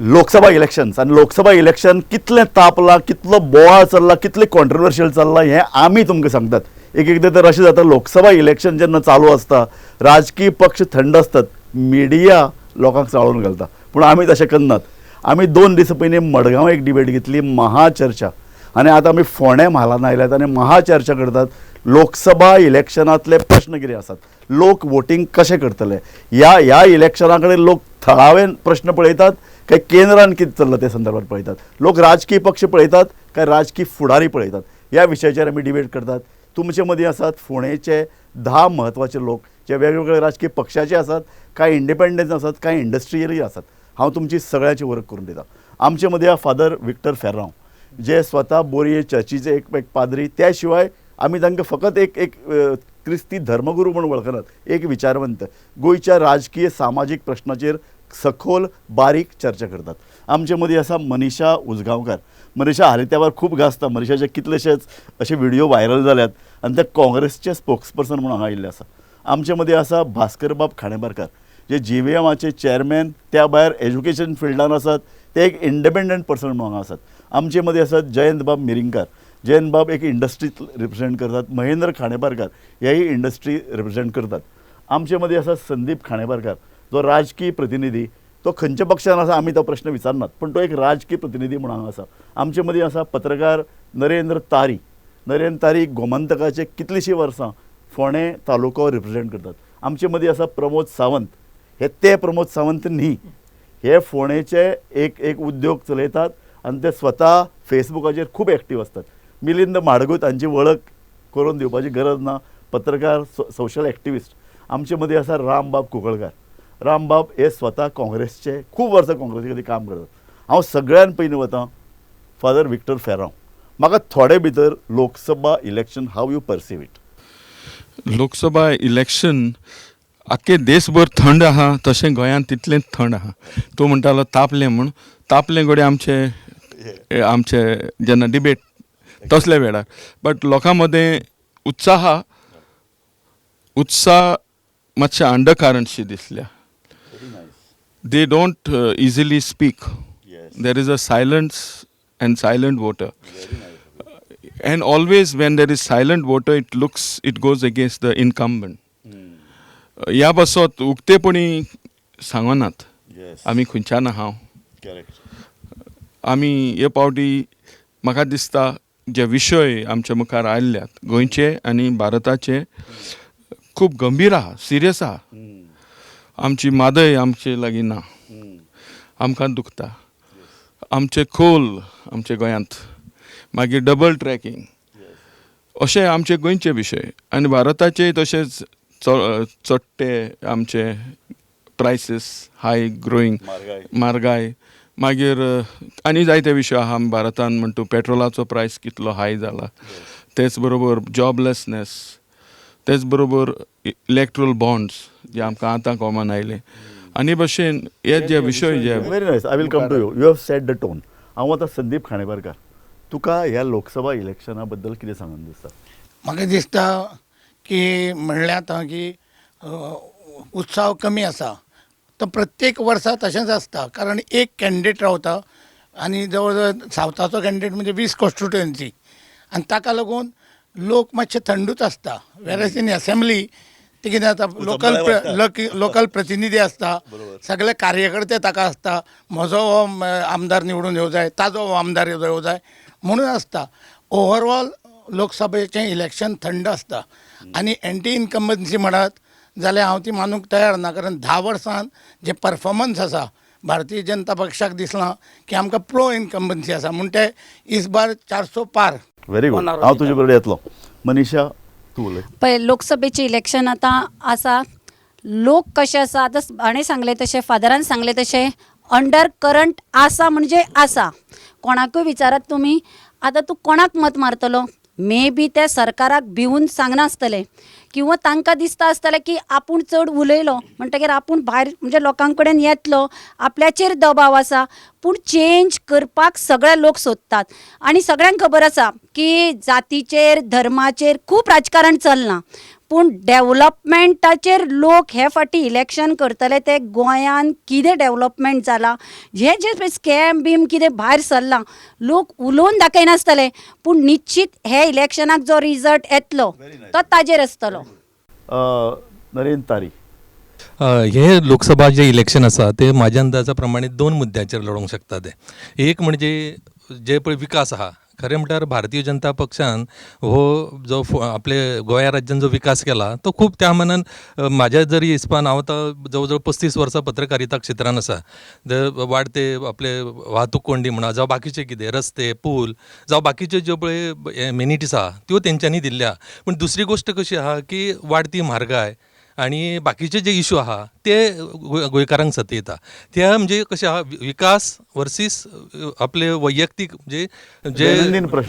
Lok Sabha elections आणि Lok Sabha election कितलें तापलां, कितलो बोवाळ चल्ला, कितलें कॉन्ट्रोवर्शियल चल्लां हें आमी तुमकां सांगतात. एक एकदां तर अशें जाता लोकसभा इलेक्शन जेन्ना चालू आसता, राजकीय पक्ष थंड आसतात, मिडिया लोकांक चाळून घालता. पूण आमी तशें करनात. आमी 2 दीस पयलीं मडगांव एक डिबेट घेतली, महाचर्चा, आनी आतां आमी फोंड्या म्हालांत आयल्यात आनी महाचर्चा करतात. लोकसभा इलेक्शनांतले प्रश्न कितें आसात, लोक वोटींग कशें करतले, ह्या इलेक्शना कडेन लोक थळावे प्रश्न पळयतात काय केंद्रान कितें चल्लां ते संदर्भात पळयतात, लोक राजकीय पक्ष पळयतात काय राजकीय फुडारी पळयतात, ह्या विशयाचेर आमी डिबेट करतात. तुमचे मदीं आसात फोंडेचे 10 म्हत्वाचे लोक जे वेगवेगळे राजकीय पक्षाचे आसात, कांय इंडिपेंडन्स आसात, कांय इंडस्ट्रियलय आसात. हांव तुमची सगळ्याची वळख करून दिता. आमचे मदीं फादर विक्टर फेर्रांव जे स्वता बोरये चर्चीचे एक पाद्री, त्या शिवाय आमी तांकां फकत एक क्रिस्ती धर्मगुरू म्हणून वळखनात, एक विचारवंत, गोंयच्या राजकीय सामाजीक प्रश्नाचेर सखोल बारीक चर्चा करतात. आमचे मदीं आसा मनीषा उजगांवकार. मनीषा हालीं तेंवार खूब गाजता. मनीषाचे कितलेशेच अशे व्हिडिओ व्हायरल जाल्यात आनी ते काँग्रेसचे स्पोक्सपर्सन म्हणून हांगा आयिल्ले आसा. आमचे मदीं आसा भास्करबाब खांडेपारकार जे JVMचे चेअरमॅन, त्या भायर एज्युकेशन फिल्डान आसात, ते एक इंडिपेंडंट पर्सन म्हणून हांगा आसात. आमचे मदीं आसात जयंतबाब मिरिंगकार. जयंतबाब एक इंडस्ट्री रिप्रेझेंट करतात. महेंद्र खांडेपारकार हेय इंडस्ट्री रिप्रेझेंट करतात. आमचे मदीं आसा संदीप खांडेपारकार जो राजकीय प्रतिनिधी, तो खंयच्या पक्षान आसा आमी तो प्रश्न विचारनात, पण तो एक राजकीय प्रतिनिधी म्हणून हांगा आसा. आमचे मदीं आसा पत्रकार नरेंद्र तारी. नरेंद्र तारी गोमंतकाचे कितलींशीं वर्सां फोंडे तालुको रिप्रेझेंट करतात. आमचे मदीं आसा प्रमोद सावंत. ते प्रमोद सावंत न्ही, हे फोंडेचे एक उद्योग चलयतात आनी ते स्वता फेसबुकाचेर खूब एक्टीव आसतात. मिलिंद माडगूत हांची वळख करून दिवपाची गरज ना, पत्रकार, सोशल एक्टिविस्ट. आमचे मदीं आसा रामबाब कुंकळकार. रामबाब हे स्वता काँग्रेसचे खूब वर्सां काँग्रेसी खातीर काम करतात. हांव सगळ्यान पयलीं वतां फादर विक्टर फेर्रांव. म्हाका थोडे भितर Lok Sabha election how you perceive it? Lok Sabha election आख्खे देशभर थंड आहा तशें गोंयांत तितलेंच थंड आहा. तूं म्हणटालो तापलें म्हूण, तापलें घडये आमचे जेन्ना डिबेट तसल्या वेळार, बट लोकां मदें उत्साह मातशें अंडरकरंटशी दिसल्या. They don't easily speak. There is a silence and silent voter. And always when there is silent voter, it goes against the incumbent. ह्या बसत उक्तेपणी सांगनात आमी खंयच्यान आहा. आमी हे पावटी म्हाका दिसता जे विशय आमचे मुखार आयिल्ल्यात गोंयचे आनी भारताचे खूब गंभीर आहा, सिरियस आहा. आमची मादय आमचे लागीं ना, आमकां दुखता. आमचे खोल आमचे गोंयांत, मागीर डबल ट्रॅकिंग, अशे आमचे गोंयचे विशय आनी भारताचे तशेंच चडटे आमचे प्रायसीस हाय ग्रोईंग, म्हारगाय, मागीर आनी जायते विशय आहा भारतान. म्हणटा पेट्रोलाचो प्रायस कितलो हाय जाला, तेच बरोबर जॉबलेसनेस, तेच बरोबर इलेक्ट्रल बॉन्ड्स जे आमकां आतां कॉमन आयले, आनी भशेन हे जे विशय जे very nice. I will come to you. You have set the tone. हांव आतां संदीप खांडेपारकार, तुका ह्या लोकसभा इलेक्शना बद्दल कितें सांगून दिसता? म्हाका दिसता की म्हणल्यार आतां की उत्साह कमी आसा. तो प्रत्येक वर्सा तशेंच आसता, कारण एक कॅन्डिडेट रावता आनी जवळ जवळ सावथाचो कॅन्डिडेट म्हणजे 20 कॉन्स्टिट्युएन्सी, आनी ताका लागून लोक मातशे थंडूच आसता. वेरएज इन असेंब्ली ते कितें जाता, लोकल प्रतिनिधी आसता, सगळे कार्यकर्ते ताका आसता. म्हजो हो आमदार निवडून येवं जाय, ताजो हो आमदार येवं जाय म्हणून आसता. ओवरऑल लोकसभेचें इलेक्शन थंड आसता. आनी एंटी इनकम्बन्सी म्हणत जाल्यार हांव ती मानूंक तयार ना, कारण 10 वर्सान जे परफॉर्मन्स आसा भारतीय जनता पक्षाक दिसलां की आमकां प्रो इनकम्बन्सी आसा, म्हूण ते इस बार 400 पार. Very good. हांव तुजे कडेन येतलो. मनीषा, तूं उलय. पळय, लोकसभेचें इलेक्शन आतां आसा. लोक कशे आसा, आतां हाणें सांगलें तशें, फादरान सांगलें तशें, अंडर करंट आसा म्हणजे आसा. कोणाकूय विचारात तुमी, आतां तूं कोणाक मत मारतलो? मे बी ते सरकाराक भिवून सांगनासतले, किंवा तांकां दिसता आसतलें की आपूण चड उलयलो म्हणटकीर आपूण भायर म्हणजे लोकां कडेन येतलो, आपल्याचेर दबाव आसा. पूण चेंज करपाक सगळे लोक सोदतात. आनी सगळ्यांक खबर आसा की जातीचेर, धर्माचेर खूब राजकारण चलना, पूण डेव्हलपमेंटाचेर लोक हे फाटी इलेक्शन करतले ते गोंयान कितें डेव्हलपमेंट जाला हे जे स्कॅम बीम कितें भायर सरलां लोक उलोवन दाखयनासतले पूण निश्चित हे इलेक्शनाक जो रिजल्ट येतलो तो ताजेर आसतलो. नरेंद्र तारी. हे लोकसभा जे इलेक्शन आसा ते म्हाज्या अंदाजा प्रमाणे 2 मुद्द्याचेर लडोंक शकता ते. एक म्हणजे जे पळय विकास आहा, खरें म्हणल्यार भारतीय जनता पक्षान हो जो आपले गोंया राज्यान जो विकास केला तो खूब त्या मानान म्हाज्या जरी हिसपान हांव आतां जवळ जवळ 35 वर्सां पत्रकारिता क्षेत्रान आसा. वाडते आपले वाहतूक कोंडी म्हणा जावं बाकीचे कितें रस्ते पूल जावं बाकीच्यो ज्यो पळय एमिनिटीज आहा त्यो तेंच्यांनी दिल्ल्या. पूण दुसरी गोश्ट कशी आहा की वाडती म्हारगाय आणि बाकीचे जे इशू आहा ते गोंयकारांक सतयता. त्या म्हणजे कशें आहा विकास वर्सीस आपले वैयक्तीक म्हणजे जे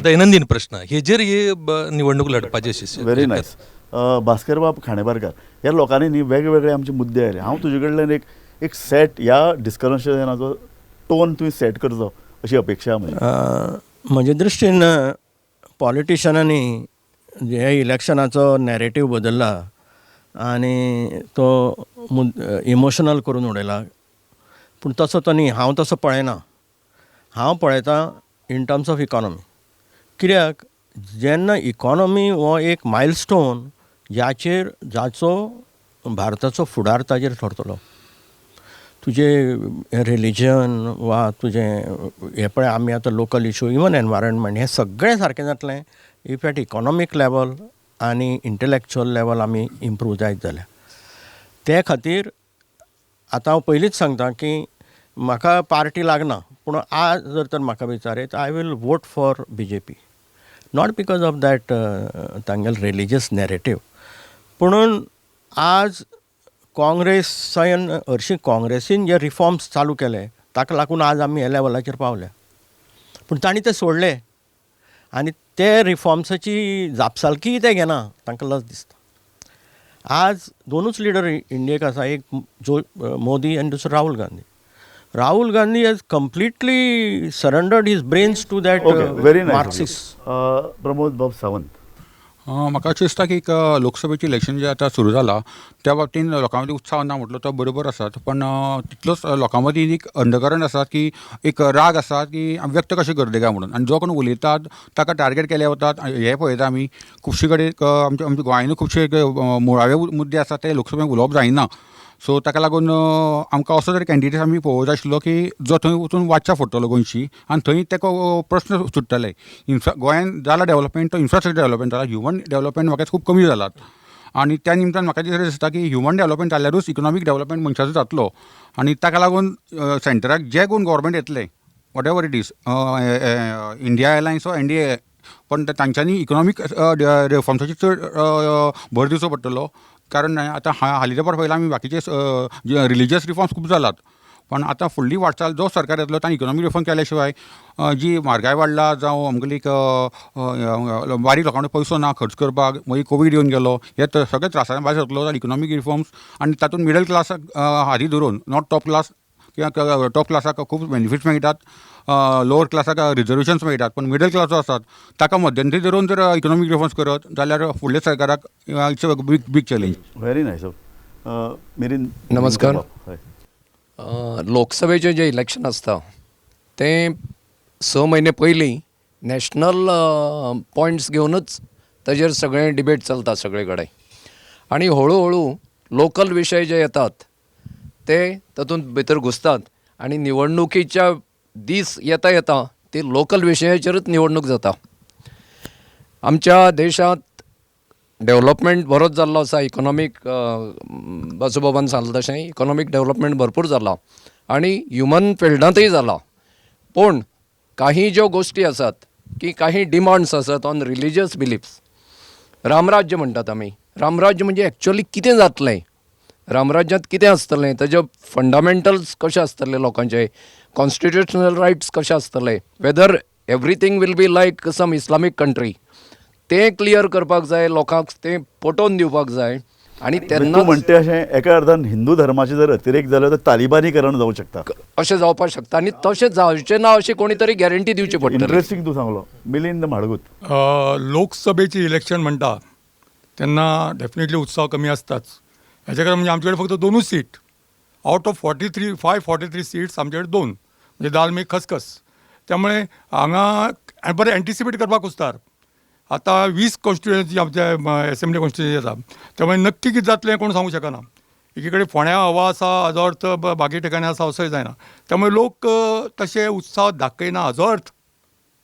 दैनंदीन प्रश्न हेजेर ही निवडणूक लडपाची अशी. Very nice. भास्कर बाब खांडेपारकार, ह्या लोकांनी न्ही वेगवेगळे आमचे मुद्दे आयले. हांव तुजे कडल्यान एक सेट ह्या डिस्कशनाचो टोन तुवें सेट करचो अशी अपेक्षा म्हजी. म्हजे दृश्टीन पॉलिटिशनांनी ह्या इलेक्शनाचो नॅरेटीव बदलला आनी तो इमोशनल करून उडयला. पूण तसो तो न्ही, हांव तसो पळयना. हांव पळयतां इन टर्म्स ऑफ इकॉनॉमी. कित्याक जेन्ना इकॉनॉमी हो एक मायलस्टोन जाचो भारताचो फुडार ताजेर ठरतलो. तुजे रिलिजन वा तुजें हे पळय आमी आतां लोकल इशू इवन एनवायरमेंट हें सगळें सारकें जातलें इफ एट इकॉनॉमीक लेवल आनी इंटलॅक्च्युअल लेवल आमी इम्प्रूव जायत जाल्यार. ते खातीर आतां हांव पयलींच सांगता की म्हाका पार्टी लागना पूण आज जर तर म्हाका विचारीत I will vote for BJP. Not because of that तांगेल रिलिजियस नॅरेटीव. पुणून आज काँग्रेसान हरशीं काँग्रेसीन जे रिफॉर्म्स चालू केले ताका लागून आज आमी ह्या लेवलाचेर पावले. पूण तांणी ते सोडले आनी ते रिफॉर्म्साची जापसालकी ते घेना तांकां लज दिसता. आज दोनूच लिडर इंडियेक आसा, एक मोदी आनी दुसरो Rahul Gandhi. Rahul Gandhi has completely surrendered his brains to that very nice. Marxist. Pramod Bab Sawant. म्हाका अशें दिसता की लोकसभेचें इलेक्शन जें आतां सुरू जालां त्या बाबतींत लोकां मदीं उत्साह ना म्हटलो तो बरोबर आसा. पण तितलोच लोकां मदीं एक अंडकरंट आसा की एक राग आसा की व्यक्त कशें करतले काय म्हणून. आनी जो कोण उलयतात ताका टार्गेट केले वतात. हे पळयता आमी खुबशे कडेन आमच्या गोंयांतूय खुबशे मुळावे मुद्दे आसा ते लोकसभेक उलोवप जायना. सो ताका लागून आमकां असो तरी कॅन्डिडेट आमी पळोवंक जाय आशिल्लो की जो थंय वचून वाचा फोडटलो गोंयची आनी थंय ताका प्रश्न सुट्टले. गोंयांत जाला डेव्हलपमेंट तो इन्फ्रास्ट्रक्चर डेव्हलपमेंट जाला. ह्युमन डेव्हलपमेंट म्हाका खूब कमी जालात. आनी त्या निमतान म्हाका दिसता की ह्युमन डेव्हलपमेंट जाल्यारूच इकॉनॉमीक डेव्हलपमेंट मनशाचो जातलो. आनी ताका लागून सेंटराक जे कोण गव्हर्मेंट येतले what ever it is India airlines वा NDA पण तांच्यांनी इकॉनॉमीक रिफॉर्म्साचेर चड भर दिवचो पडटलो. कारण आतां हालीं तेंपार पळयलां आमी बाकीचे रिलिजियस रिफॉर्म्स खूब जालात. पण आतां फुडली वाटचाल जो सरकार येतलो तांणी इकॉनॉमीक रिफॉर्म केल्या शिवाय जी म्हारगाय वाडला जावं आमगेली बारीक लोकांकडे पयसो ना खर्च करपाक, मागीर कोवीड येवन गेलो, हे सगळे त्रासान भायर सरतलो जाल्यार इकॉनॉमीक रिफॉर्म्स आनी तातूंत मिडल क्लासाक हाती धरून नॉट टॉप क्लास किंवा टॉप क्लासाक खूब बेनिफिट्स मेळटात, लोअर क्लासाक रिजर्वेशन्स मेळटात. पण मिडल क्लास जो आसात ताका मध्यंतरी धरून जर इकॉनॉमीक रिफॉर्म्स करत जाल्यार फुडल्या सरकाराक it's a big challenge. Very nice. Milind. नमस्कार. हय. लोकसभेचें जें इलेक्शन आसता तें 6 म्हयने पयलीं नॅशनल पॉयंट्स घेवनूच ताजेर सगळें डिबेट चलता सगळे कडेन. आनी हळू हळू लोकल विशय जे येतात ते तातूंत भितर घुसतात आनी निवडणुकीच्या दीस येता येता ती लोकल विशयाचेरूच निवडणूक जाता. आमच्या देशांत डेव्हलपमेंट बरोच जाल्लो आसा. इकॉनॉमीक बासूबाबान सांगलें तशें इकॉनॉमीक डेव्हलपमेंट भरपूर जाला आनी ह्युमन फिल्डांतय जाला. पूण काही ज्यो गोश्टी आसात की काही डिमांड्स आसात ऑन रिलिजियस बिलिफ्स. रामराज्य म्हणटात आमी. रामराज्य म्हणजे एक्चुअली कितें जातलें, रामराज्यांत कितें आसतलें, ताजे फंडामेंटल्स कशे आसतले लोकांचे, कॉन्स्टिट्युशनल रायट्स कशे आसतले, whether everything will be like some Islamic country, तें क्लियर करपाक जाय, लोकांक तें पटोवन दिवपाक जाय. आनी तेन्ना तूं म्हणटे अशें एका अर्थान हिंदू धर्माचे जर अतिरेक जालो तर तालिबानीकरण जावं शकता. अशें जावपाक शकता आनी तशें जावचें ना अशी कोणी तरी गॅरंटी दिवची पडटली. इंट्रस्टिंग तूं सांगलो. मिलिंद माडगूत. लोकसभेची इलेक्शन म्हणटा तेन्ना डेफिनेटली उत्साह कमी आसताच. हेच्या कारण म्हणजे आमचे कडेन फक्त 2च सीट आउट ऑफ 43 सीट्स आमचे कडेन 2 म्हणजे दाल मी खसखस. त्यामुळे हांगा बरें एंटिसिपेट करपाक उस्तार. आतां 20 कॉन्स्टिट्युएन्सी आमच्या एसेंब्ली कॉन्स्टिट्युएन्सी आसा, त्यामुळे नक्की कितें जातलें कोण सांगूं शकना. एकी कडेन फोंड्या हवा आसा हाजो अर्थ बाकी ठिकाणी आसा असोय जायना. त्यामुळे लोक तशे उत्साह दाखयना हाजो अर्थ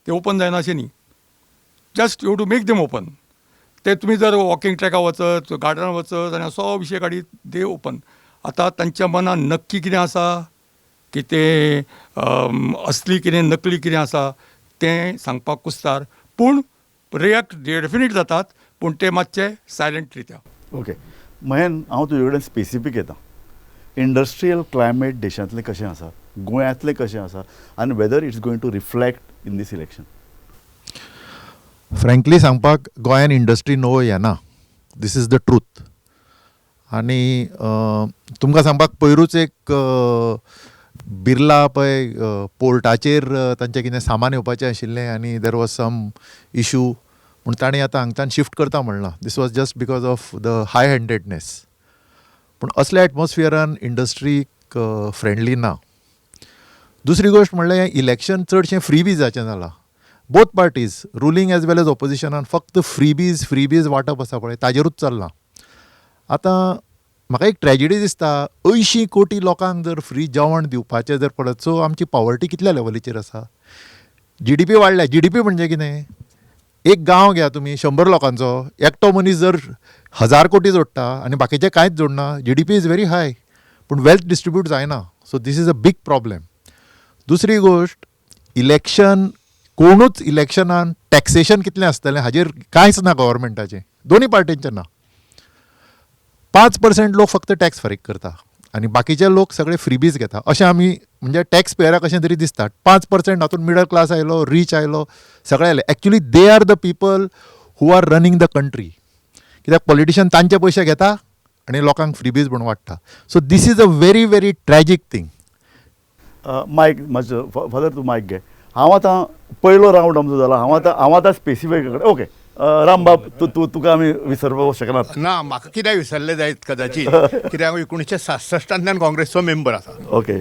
ते ओपन जायना अशें न्ही. Just you to make them open. ते तुमी जर वॉकिंग ट्रॅकार वचत, गार्डनार वचत आनी असो विशय काडीत दे ओपन. आतां तांच्या मनान नक्की कितें आसा, कितें असली कितें नकली कितें आसा तें सांगपाक कुस्तार. पूण रिएक्ट डेफिनेट जातात, पूण ते मातशे सायलंट रित्या. ओके महेन, हांव तुजे कडेन स्पेसिफीक येता. इंडस्ट्रियल क्लायमेट देशांतलें कशें आसा, गोंयांतलें कशें आसा, आनी whether it's going to reflect in this election. Frankly सांगपाक गोंयान इंडस्ट्री नवो येना. This is the truth. आनी तुमकां सांगपाक पयरूच एक बिर्ला पळय पोर्टाचेर तांचें कितें सामान येवपाचें आशिल्लें आनी देर वॉज सम इशू म्हूण ताणें आतां हांगच्यान शिफ्ट करता म्हणलां. This was just because of the high handedness. पूण असल्या एटमॉस्फियरान इंडस्ट्रीक फ्रेंडली ना. दुसरी गोश्ट म्हणल्यार हें इलेक्शन चडशें फ्रीबीजाचें जालां. बोथ पार्टीज रुलींग एज वेल एज ऑपोजिशनान फक्त फ्रीबीज वाटप आसा पळय ताजेरूच चल्लां. आतां म्हाका एक ट्रॅजिडी दिसता, 80 कोटी लोकांक जर फ्री जेवण दिवपाचें जर पडत, सो आमची पॉवर्टी कितल्या लेवलीचेर आसा. GDP वाडल्या. GDP म्हणजे कितें, एक गांव घ्या तुमी 100 लोकांचो, एकटो मनीस जर 1000 कोटी जोडटा आनी बाकीचे कांयच जोडना, GDP इज व्हेरी हाय, पूण वेल्थ डिस्ट्रिब्यूट जायना. So this is a big problem. दुसरी गोश्ट, इलेक्शन कोणूच इलेक्शनान टॅक्सेशन कितलें आसतलें हाजेर कांयच ना गव्हर्मेंटाचें, दोनी पार्टींचें ना. 5% लोक फक्त टॅक्स फारीक करता आनी बाकीचे लोक सगळे फ्रीबीज घेता. अशें आमी म्हणजे टॅक्स पेयराक अशें तरी दिसता. 5% हातून मिडल क्लास आयलो, रीच आयलो, सगळे आयले. Actually they are the people who are running the country. कित्याक पॉलिटिशियन तांचे पयशे घेता आनी लोकांक फ्रीबीज म्हणून वाडटा. So this is a very very tragic thing. मायक मातसो फादर तूं मायक घे. हांव आतां पयलो रावंड आमचो जाला. हांव आतां स्पेसिफीक कडेन ओके रामबाब तुका आमी विसरपाक शकनात. ना, म्हाका कित्याक विसरले जायत कदाचित, कित्याक 1967 काँग्रेसचो मेंबर आसा. ओके.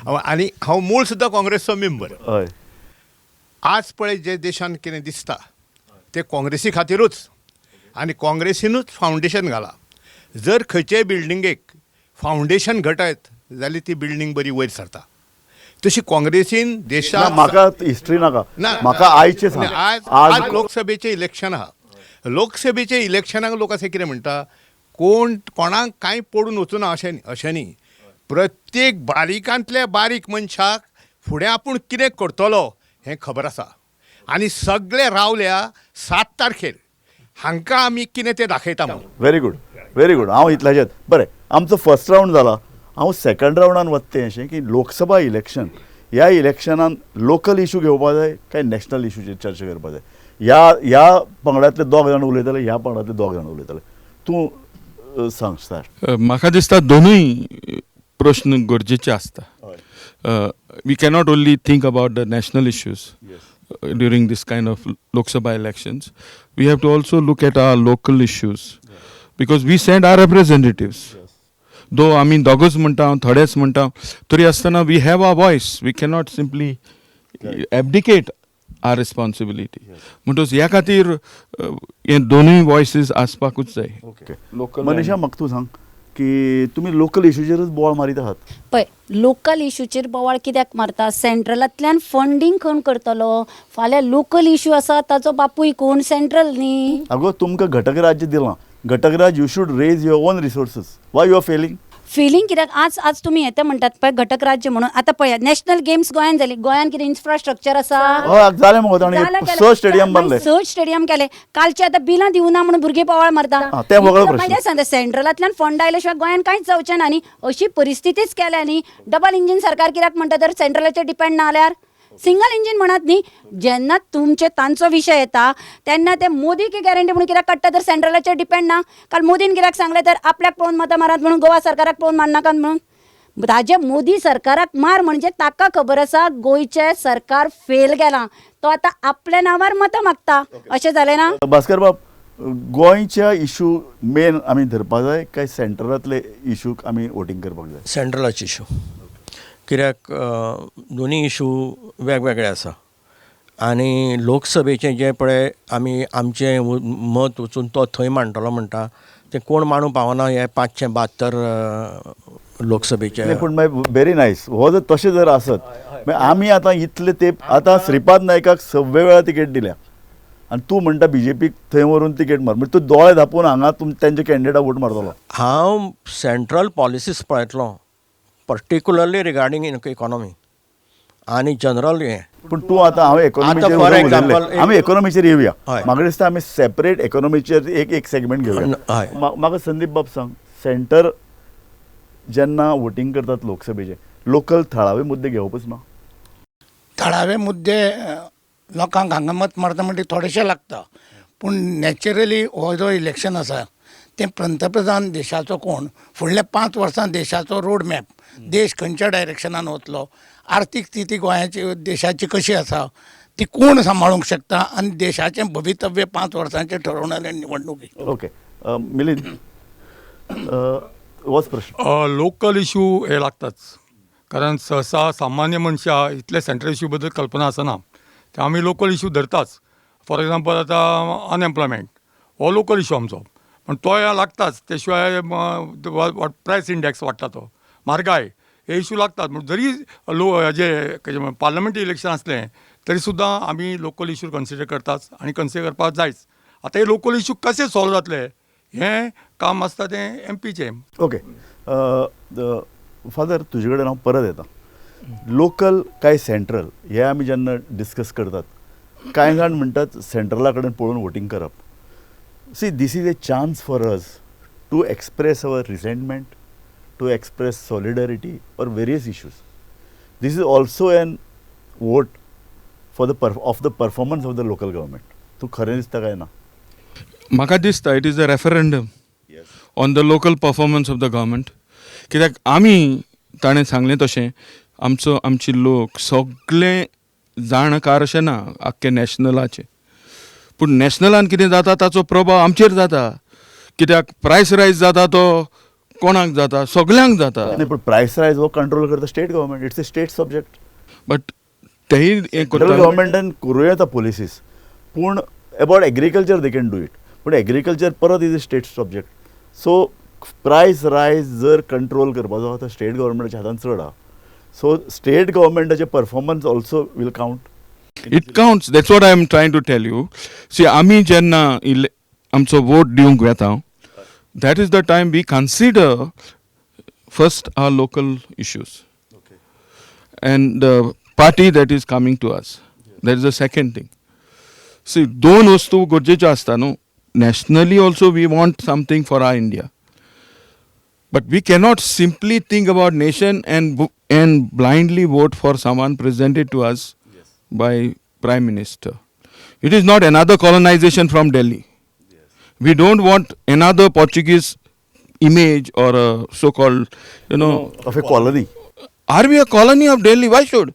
आनी हांव मूळ सुद्दां काँग्रेसचो मेंबर. हय. आज पळय जे देशान कितें दिसता ते काँग्रेसी खातीरूच आनी काँग्रेसीनूच फावंडेशन घाला. जर खंयचेय बिल्डिंगेक फावंडेशन घटयत जाल्यार ती बिल्डींग बरी वयर सरता. तशी काँग्रेसीन देशाक म्हाका हिस्ट्री नाका, म्हाका आयचे सांग. आज लोकसभेचें इलेक्शन आहा. लोकसभेच्या इलेक्शनाक लोक अशें कितें म्हणटा, कोणाक कांय पडून वचूना अशें न्ही. प्रत्येक बारीकांतल्या बारीक मनशाक फुडें आपूण कितें करतलो हें खबर आसा. आनी सगळे रावल्या 7 तारखेर हांकां आमी कितें तें दाखयता म्हणून. Very good, very good. हांव इतल्याचेंच. बरें, आमचो फर्स्ट रावंड जाला. हांव सेकंड रावंडान वता अशें की लोकसभा इलेक्शन, ह्या इलेक्शनान लोकल इशू घेवपा जाय काय नॅशनल इशूचेर चर्चा करपा जाय. ह्या पंगडांतले 2 जाण उलयतले, ह्या पंगडांतले 2 जाण उलयतले. तूं सांग स्टार्ट. म्हाका दिसता दोनूय प्रश्न गरजेचे आसता. We cannot only think about the national issues during this kind of Lok Sabha elections. We have to also look at our local issues because we send our representatives. दो आमी दोगूच म्हणटा, थोडेच म्हणटा, तरी आसतना we have a voice. We cannot simply abdicate our responsibility. म्हणटच ह्या खातीर हे दोनूय वॉयसीस आसपाकूच जाय. ओके. मनीषा, म्हाका तूं सांग की तुमी लोकल इशूचेरच बोवाळ मारीत आहात. पळय, लोकल इशूचेर बोवाळ कित्याक मारता? सेंट्रलांतल्यान फंडींग कोण करतलो? फाल्यां लोकल इशू आसा ताचो बापूय कोण? सेंट्रल न्ही. आगो तुमकां घटक राज्य दिलां. घटक राज you should raise your own resources. Why you are failing? Feeling कित्याक आज तुमी येता म्हणटात पळय घटक राज्य म्हणून. आतां पळया, नॅशनल गेम्स गोंयान जाली. गोंयान कितें इन्फ्रास्ट्रक्चर आसा? जालें मगो, ताणें 6 स्टेडियम बांदले. 6 स्टेडियम केले. कालचे आतां बिलां दिवना म्हणून भुरगे बोवाळ मारता. ते वेगळो प्रश्न. सांगता सेंट्रलांतल्यान फंड आयल्या शिवाय गोंयान कांयच जावचें ना न्ही. अशी परिस्थितीच केल्या न्ही. डबल इंजीन सरकार कित्याक म्हणटा तर सेंट्रलाचेर डिपेंड ना जाल्यार? सिंगल इंजीन म्हणत न्ही. जेन्ना तांचो विशय येता तेन्ना ते मोदी की गॅरंटी म्हणून कित्याक काडटा तर सेंट्रलाचेर डिपेंड ना. काल मोदीन कित्याक सांगलें तर आपल्याक पळोवन मतां मारात म्हणून, गोवा सरकाराक पळोवन मारनाकात म्हणून. ताजे मोदी सरकाराक मार म्हणजे ताका खबर आसा गोंयचें सरकार फेल गेलां. तो आतां आपल्या नांवार मतां मागता. अशें जालें ना? भास्कर बाब, गोंयच्या इशू मेन आमी धरपाक जाय काय सेंट्रलांतले इशूक आमी वोटींग करपाक जाय? सेंट्रलाचे इशू. कित्याक दोनी इशू वेगवेगळे आसा आनी लोकसभेचें जें पळय आमी आमचें मत वचून तो थंय मांडटलो म्हणटा तें कोण मानू पावना हे 572 लोकसभेचे. नाही, पूण मागीर व्हेरी नायस. हो जर तशें जर आसत मागीर आमी आतां इतले तेंप आतां श्रीपाद नायकाक 6 वेळा तिकेट दिल्या आनी तूं म्हणटा बीजेपीक थंय व्हरून तिकेट मार, म्हणजे तूं दोळे धापून हांगा तेंच्या कॅन्डिडेटाक वोट मारतलो? हांव सेंट्रल पॉलिसीज पळयतलो, पर्टिक्युलरली रिगार्डींग इकॉनॉमी आनी जनरल हें. पूण तूं आतां हांव इकॉनॉमीचेर for उलयलें. example, आमी इकॉनॉमीचेर येवया. हय. म्हाका दिसता आमी सेपरेट इकॉनॉमीचेर एक सेगमेंट घेवया. हय. म्हाका संदीप बाब सांग, सेंटर जेन्ना वोटींग करतात लोकसभेचे, लोकल थळावे मुद्दे घेवपूच ना? थळावे मुद्दे लोकांक हांगा मत मारता म्हणजे थोडेशे लागता, पूण नॅचरली हो जो इलेक्शन आसा तें पंतप्रधान देशाचो कोण, फुडल्या 5 वर्सां देशाचो रोड मॅप, देश खंयच्या डायरेक्शनान वतलो, आर्थीक स्थिती गोंयाची देशाची कशी आसा ती कोण सांबाळूंक शकता आनी देशाचें भवितव्य 5 वर्सांचें ठरोवणारे निवडणुकी. ओके. मिलिंद, होच प्रश्न. लोकल इशू हे लागताच, कारण सहसा सामान्य मनशा इतले सेंट्रल इशू बद्दल कल्पना आसना, ते आमी लोकल इशू धरताच. फॉर एक्झाम्पल आतां अनएम्प्लॉयमेंट हो लोकल इशू आमचो, पण तो लागताच. त्या शिवाय प्रायस इंडेक्स वाडटा तो, म्हारगाय, हे इशू लागतात. म्हणून जरी हेजे पार्लमेंटरी इलेक्शन असलें तरी सुद्दां आमी लोकल इशू कन्सिडर करतात आनी कन्सिडर करपाक जायच. आतां हे लोकल इशू कशे सॉल्व जातले हें काम आसता तें एमपीचें. ओके. फादर, तुजे कडेन हांव परत येता. लोकल काय सेंट्रल हे आमी जेन्ना डिस्कस करतात, कांय जाण म्हणटात सेंट्रला कडेन पळोवन वोटींग करप. See, this is a chance for us to express our resentment, to express solidarity for various issues. This is also an vote for of the performance of the local government. तूं खरें दिसता काय ना? म्हाका दिसता it is a referendum on the local performance of the government. कित्याक आमी ताणें सांगलें तशें आमचे लोक सगळे जाणकार अशें ना आख्खे नॅशनलाचे, पूण नॅशनलान कितें जाता ताचो प्रभाव आमचेर जाता. कित्याक प्रायस रायज जाता तो कोणाक जाता? सगल्यांक जाता. नाही, पण प्रायस रायज हो कंट्रोल करता state government. It's a state subject. But तेही सेंट्रल गव्हर्मेंटान करूं येता पॉलिसीज, पूण about agriculture they can do it, पूण एग्रीकल्चर परत is a state subject. So प्रायस रायज जर कंट्रोल करपाचो तो स्टेट गव्हर्मेंटाच्या हातान चड आहा. सो स्टेट गव्हर्मेंटाचे performance also will count. It counts. That's what I am trying to tell you. See, आमी जेन्ना आमचो वोट दिवंक वेता, that is the time we consider first our local issues and the party that is coming to us. That is the second thing. See, दोन वस्तू गरजेच्यो आसता न्हू. Nationally also we want something for our India, but we cannot simply think about nation and blindly vote for someone presented to us by Prime Minister. It is not another colonization from Delhi. We don't want another Portuguese image or a so-called, of a colony. Are we a colony of Delhi? Why should?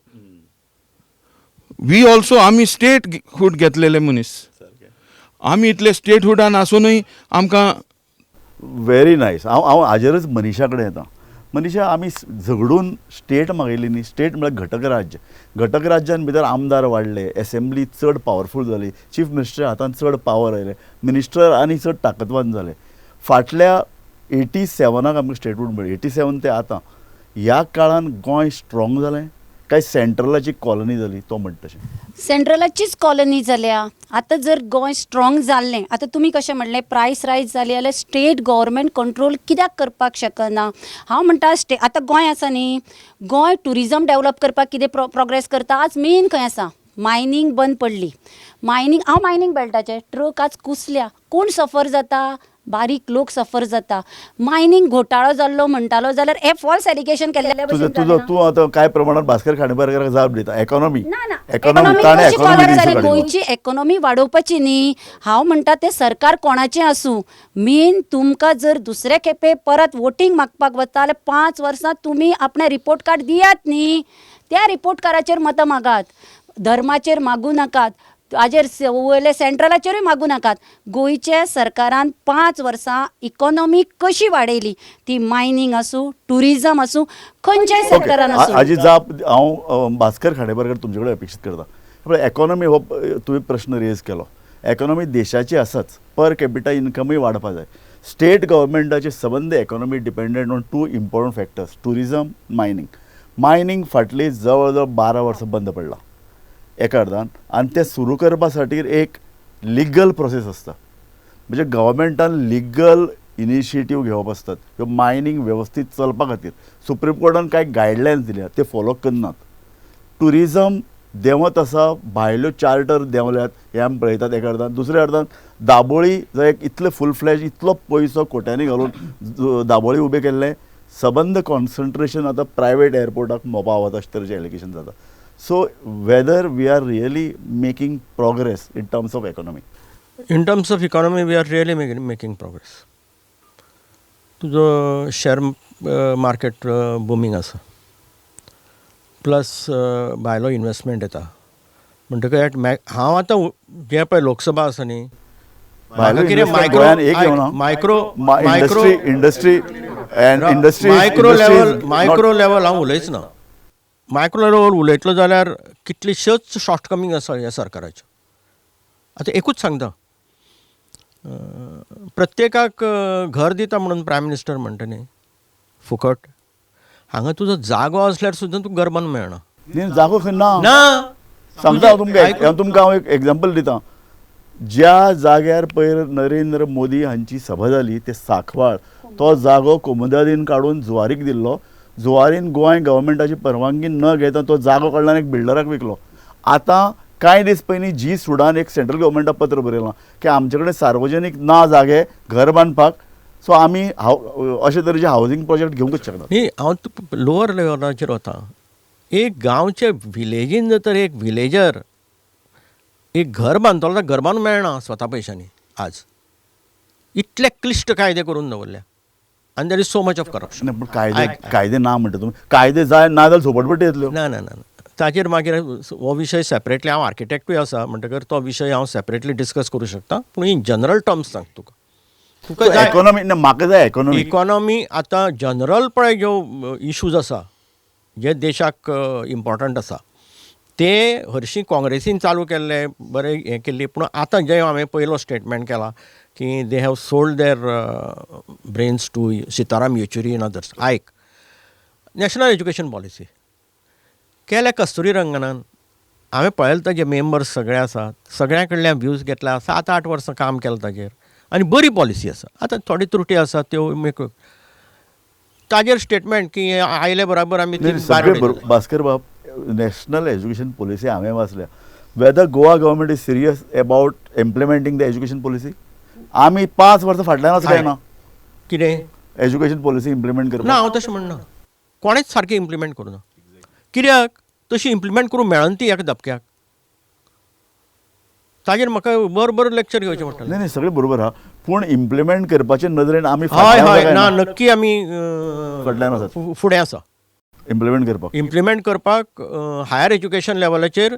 We also, आमी statehood घेतलेले मनीस. आमी इतले statehood आसूनय आमकां. Very nice. हांव हाजेरच मनीशा कडेन येता. मनीशा, आमी झगडून स्टेट मागिल्ली न्ही. स्टेट म्हळ्यार घटक राज्य. घटक राज्यान भितर आमदार वाडले, एसेंब्ली चड पावरफूल जाली, चीफ मिनिस्टर हातान चड पावर आयले, मिनिस्टर आनी चड ताकदवान जाले. फाटल्या 87 आमकां स्टेटहूड मेळ्ळी. 87 ते आतां ह्या काळान गोंय स्ट्रॉंग जालें काय सेंट्रलाची कॉलनी जाली? तो म्हणटा तशें सेंट्रलाचीच कॉलनी जाल्या. आतां जर गोंय स्ट्रॉंग जाल्लें, आतां तुमी कशें म्हणलें प्रायस रायज जाली जाल्यार स्टेट गव्हर्मेंट कंट्रोल कित्याक करपाक शकना? हांव म्हणटा आतां गोंय आसा न्ही, गोंय ट्युरिजम डेवलप करपाक कितें प्रोग्रेस करता? आज मेन खंय आसा? मायनींग बंद पडली. हांव मायनींग बेल्टाचें ट्रक आज कुसल्या. कोण सफर जाता? बारीक लोक सफर जाता. मायनींग घोटाळो जाल्लो म्हणटालो जाल्यार हे फॉल्स एलिगेशन केल्ले भशेन तूं आतां कांय प्रमाणात भास्कर खांडेपारकाराक जाप दिता. इकॉनॉमी गोंयची इकॉनॉमी वाडोवपाची न्ही. हांव म्हणटा तें सरकार कोणाचें आसूं, मेन तुमकां जर दुसरे खेपे परत वोटींग मागपाक वता जाल्यार 5 वर्सां तुमी आपणें रिपोर्ट कार्ड दियात न्ही. त्या रिपोर्ट कार्डाचेर मतां मागात, धर्माचेर मागूं नाकात. हाजेर वयले सेंट्रलाचेरूय मागू नाकात. गोंयच्या सरकारान 5 वर्सां इकॉनॉमी कशी वाडयली, ती मायनींग आसूं, टुरिजम आसूं, खंयच्याय सेक्टरान आसूं. हाजी जाप हांव भास्कर खांडेपारकर तुमचे कडेन अपेक्षीत करता. एकोनॉमी हो तुवें प्रश्न रेज केलो. एकोनॉमी देशाची आसाच, पर कॅपिटा इनकमूय वाडपा जाय. स्टेट गव्हर्मेंटाचे सबंद economy dependent on 2 important factors, tourism, mining. Mining फाटली जवळ जवळ 12 वर्सां बंद पडला एका अर्दान, आनी ते सुरू करपा खातीर एक लिगल प्रोसेस आसता. म्हणजे गव्हर्मेंटान लिगल इनिशिएटीव घेवप आसतात ह्यो मायनींग वेवस्थीत चलपा खातीर. सुप्रीम कोर्टान कांय गायडलायन्स दिल्या, ते फॉलो करनात. टुरिजम देंवत आसा, भायल्यो चार्टर देंवल्यात, हे आमी पळयतात एका अर्दान. दुसऱ्या अर्दान दाबोळी जो एक इतले फूल फ्लॅज इतलो पयसो कोट्यांनी घालून दाबोळी उबे केल्ले, सबंद कॉन्सन्ट्रेशन आतां प्रायवेट एअरपोर्टाक मोपा वता अशें तरेचें एलिगेशन जाता. So whether we are really making progress in terms of economy. In terms of economy we are really making progress. तुजो शेअर मार्केट बुमींग आसा, प्लस भायलो इन्वेस्टमेंट येता म्हणटकच हांव आतां जे पळय लोकसभा आसा न्ही, भायलो कितें investment गोंयांत एक येवना. इंडस्ट्री मायक्रो लेवल हांव उलयच ना. मायक्रो लेवल उलयतलो जाल्यार कितलीश्योच शॉर्टकमींग आसा ह्या सरकाराच्यो. आतां एकूच सांगता, प्रत्येकाक घर दिता म्हणून प्रायम मिनिस्टर म्हणटा न्ही फुकट. हांगा तुजो जागो आसल्यार सुद्दां तुका घर बांदूंक मेळना. न्ही, जागो खंय ना. सांगता तुजें तुमकां हांव एक एग्जाम्पल दिता. ज्या जाग्यार पयर नरेंद्र मोदी हांची सभा जाली ते सांखवाळ, तो जागो कोमुदादीन काडून जुवारीक दिल्लो. जुवारीन गोंय गव्हर्मेंटाची परवानगी न घेता तो जागो काडला आनी एक बिल्डराक विकलो. आतां कांय दीस पयलीं जी सुडान एक सेंट्रल गव्हर्मेंटाक पत्र बरयलां की आमचे कडेन सार्वजनीक ना जागे घर बांदपाक, सो आमी अशे तरेचे हावजींग प्रोजेक्ट घेवंकच शकना. न्ही, हांव लोवर लेवलाचेर वता. एक गांवचे विलेजीन जर तर एक विलेजर एक घर बांदतलो तर घर बांदूंक मेळना स्वता पयशांनी. आज इतले क्लिश्ट कायदे करून दवरल्या, आनी there is so much of corruption. पूण कायदे ना म्हणटा तुमी. कायदे जाय ना जाल्यार झोपडपट्टी येतल्यो. ना ना ना ताचेर मागीर हो विशय सेपरेटली, हांव आर्किटेक्टूय आसा म्हणटकर तो विशय हांव सेपरेटली डिस्कस करूं शकता. पूण इन जनरल टर्म्स सांग तुका जाय इकॉनॉमी म्हाका जाय इकॉनॉमी. इकॉनॉमी आतां जनरल पळय ज्यो इश्यूज आसा जे देशाक इम्पॉर्टंट आसा ते हरशीं काँग्रेसीन चालू केल्ले, बरें हें केल्ली. पूण आतां जे हांवें पयलो स्टेटमेंट केला की they have sold their brains to Sitaram Yechury in others. आयक, नॅशनल एज्युकेशन पॉलिसी केल्या कस्तुरी रंगनान. हांवें पळयलें ताजे मेंबर्स सगळे आसात, सगळ्यां कडल्यान व्ह्यूज घेतल्या. 7-8 वर्सां काम केलां ताजेर आनी बरी पॉलिसी आसा. आतां थोडी त्रुटी आसात त्यो ताजेर स्टेटमेंट की आयले बरोबर आमी भास्कर बाब, नॅशनल एज्युकेशन पॉलिसी हांवें वाचल्या. Whether Goa government is serious about implementing the education policy. आमी 5 वर्सां फाटल्यान आसा काय ना कितें एज्युकेशन पॉलिसी इम्प्लिमेंट करपाक? ना, हांव तशें म्हणना. कोणेच सारकी इम्प्लिमेंट करूना. कित्याक तशी इम्प्लिमेंट करूंक मेळना ती एका धपक्याक. ताजेर म्हाका बरोबर लेक्चर घेवचें पडटलें. नाही सगळें बरोबर आहा, पूण इम्प्लिमेंट करपाचे नदरेन आमी हय हय ना, नक्की आमी फाटल्यान आसात फुडें आसा. इम्प्लिमेंट करपाक हायर एज्युकेशन लेवलाचेर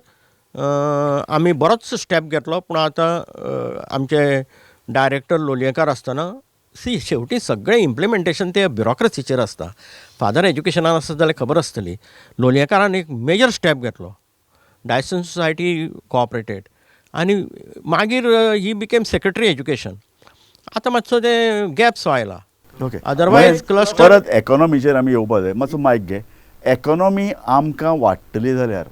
आमी बरोच स्टेप घेतलो. पूण आतां आमचे डायरेक्टर लोलयेकार आसतना शेवटी सगळें इम्प्लिमेंटेशन ते ब्युरोक्रेसीचेर आसता. फादर एज्युकेशनान आसत जाल्यार खबर आसतली. लोलयेकारान एक मेजर स्टेप घेतलो. डायसन सोसायटी कोऑपरेटेड आनी मागीर ही बिकेम सेक्रेटरी एज्युकेशन. आतां मातसो ते गॅप्स आयला. ओके, अदरवायज क्लस्टर परत एकोनॉमीचेर आमी येवपा जाय. मातसो मायक घे. एकोनॉमी आमकां वाडटली जाल्यार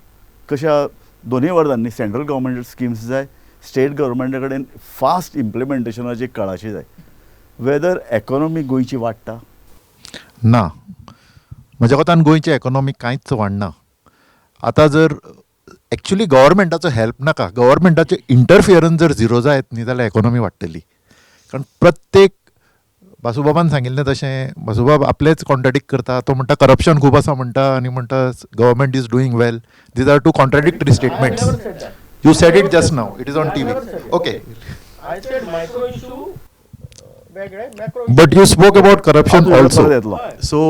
कशा दोनूय वर्धांनी सेंट्रल गव्हर्मेंट स्किम्स जाय, स्टेट गव्हर्मेंटा कडेन फास्ट इम्प्लिमेंटेशनाची कळाशी जाय. वेदर एकोनॉमी गोंयची वाडटा? ना, म्हज्या कोतान गोंयची एकोनॉमी कांयच वाडना. आतां जर एक्चुली गव्हर्मेंटाचो हेल्प नाका, गव्हर्मेंटाचे इंटरफियरन्स जर झिरो जायत न्ही जाल्यार एकोनॉमी वाडटली. कारण प्रत्येक बासूबाबान सांगिल्लें तशें, बासूबाब आपलेच कॉन्ट्राडिक्ट करता. तो म्हणटा करप्शन खूब आसा म्हणटा आनी म्हणटा government is doing well. These are 2 contradictory statements. You said it just now, it is on TV. Okay, but you spoke about corruption also. So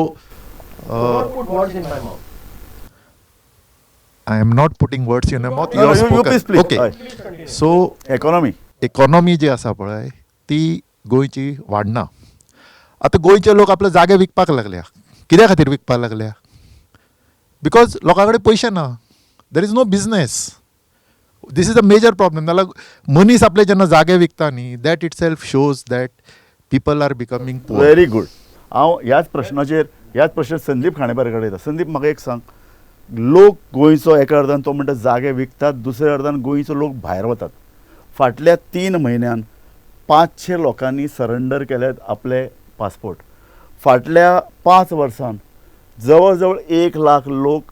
I am not putting words in mouth. No, no, you please, please. Okay. हय. So economy economy जी आसा पळय ती गोंयची वाडना. आतां गोंयचे लोक आपले जागे विकपाक लागल्या. कित्या खातीर विकपाक लागल्या? बिकॉज लोकां कडेन पयशे ना. There is no business. This is a major problem. नाल्यार मनीस आपले जेन्ना जागे विकता न्ही, that itself shows that people are becoming poor. Very good. हांव ह्याच प्रश्न संदीप खांडेपार कडेन येता. संदीप म्हाका एक सांग, लोक गोंयचो एका अर्दान तो म्हणटा जागे विकतात, दुसऱ्या अर्दान गोंयचो लोक भायर वतात. फाटल्या 3 म्हयन्यान 500 लोकांनी सरेंडर केल्यात आपले पासपोर्ट. फाटल्या 5 वर्सान जवळ जवळ 1 लाख लोक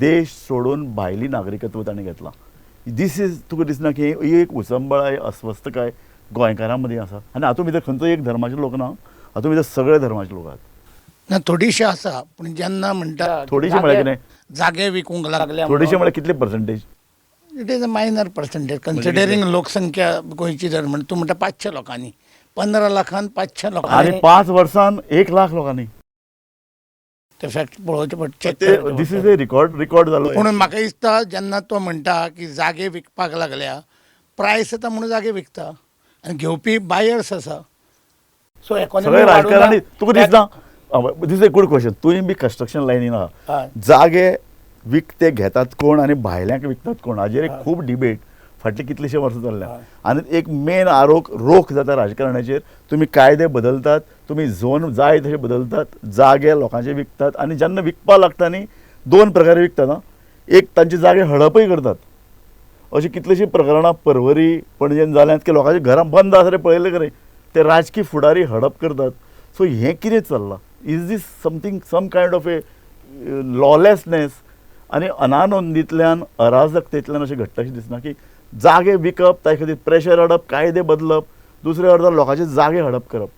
देश सोडून भायली नागरिकत्व ताणें घेतलां. दीस इज तुका दिसना की ही एक उचंबळाय अस्वस्थकाय गोंयकारां मदीं आसा? आनी हातूंत भितर खंयचो एक धर्माचे लोक ना, हातूंत भितर सगळे धर्माचे लोक आहात. ना थोडीशी आसा, पूण जेन्ना म्हणटा थोडीशी म्हळ्यार कितें? जागे विकूंक लागल्या थोडीशी म्हळ्यार कितले percentage? It is a minor percentage considering लोकसंख्या गोंयची जर म्हण तूं म्हणटा 500 लोकांनी, 15 लाखान 500 लोकांनी आनी 5 वर्सान 1 लाख लोकांनी. ते फॅक्ट पळोवचे पडटा. दीस इज ए रिकॉर्ड जालो. म्हणून म्हाका दिसता जेन्ना तो म्हणटा की जागे विकपाक लागल्या, प्रायस येता म्हणून जागे विकता आनी घेवपी बायर्स आसा. सो सगळे राजकारणी तुका दिसना? दीस ए गुड क्वेश्चन. तुवें बी कंस्ट्रक्शन लायनीन आहा. जागे विकते घेतात कोण आनी भायल्यांक विकतात कोण, हाजेर एक खूब डिबेट फाटली कितलीशे वर्सां जाल्ल्या. आनी एक मेन रोख जाता राजकारणाचेर. तुमी कायदे बदलतात, तुमी झोन जाय तशे बदलतात, जागे लोकांचे विकतात आनी जेन्ना विकपा लागता न्ही 2 प्रकारे विकतात. ना, एक तांचे जागे हडपय करतात. अशी कितलीशीं प्रकरणां पर्वरी पणजेन जाल्यांत की लोकांची घरां बंद आसा रे पळयले खरे, ते राजकीय फुडारी हडप करतात. सो हें कितें चल्लां? Is this something some kind of a lawlessness आनी अनानोंदींतल्यान अराजकतेंतल्यान अशें घडटा अशें दिसना की जागे विकप, ताचे खातीर प्रेशर हाडप, कायदे बदलप, दुसऱ्या अर्दान लोकांचे जागे हडप करप.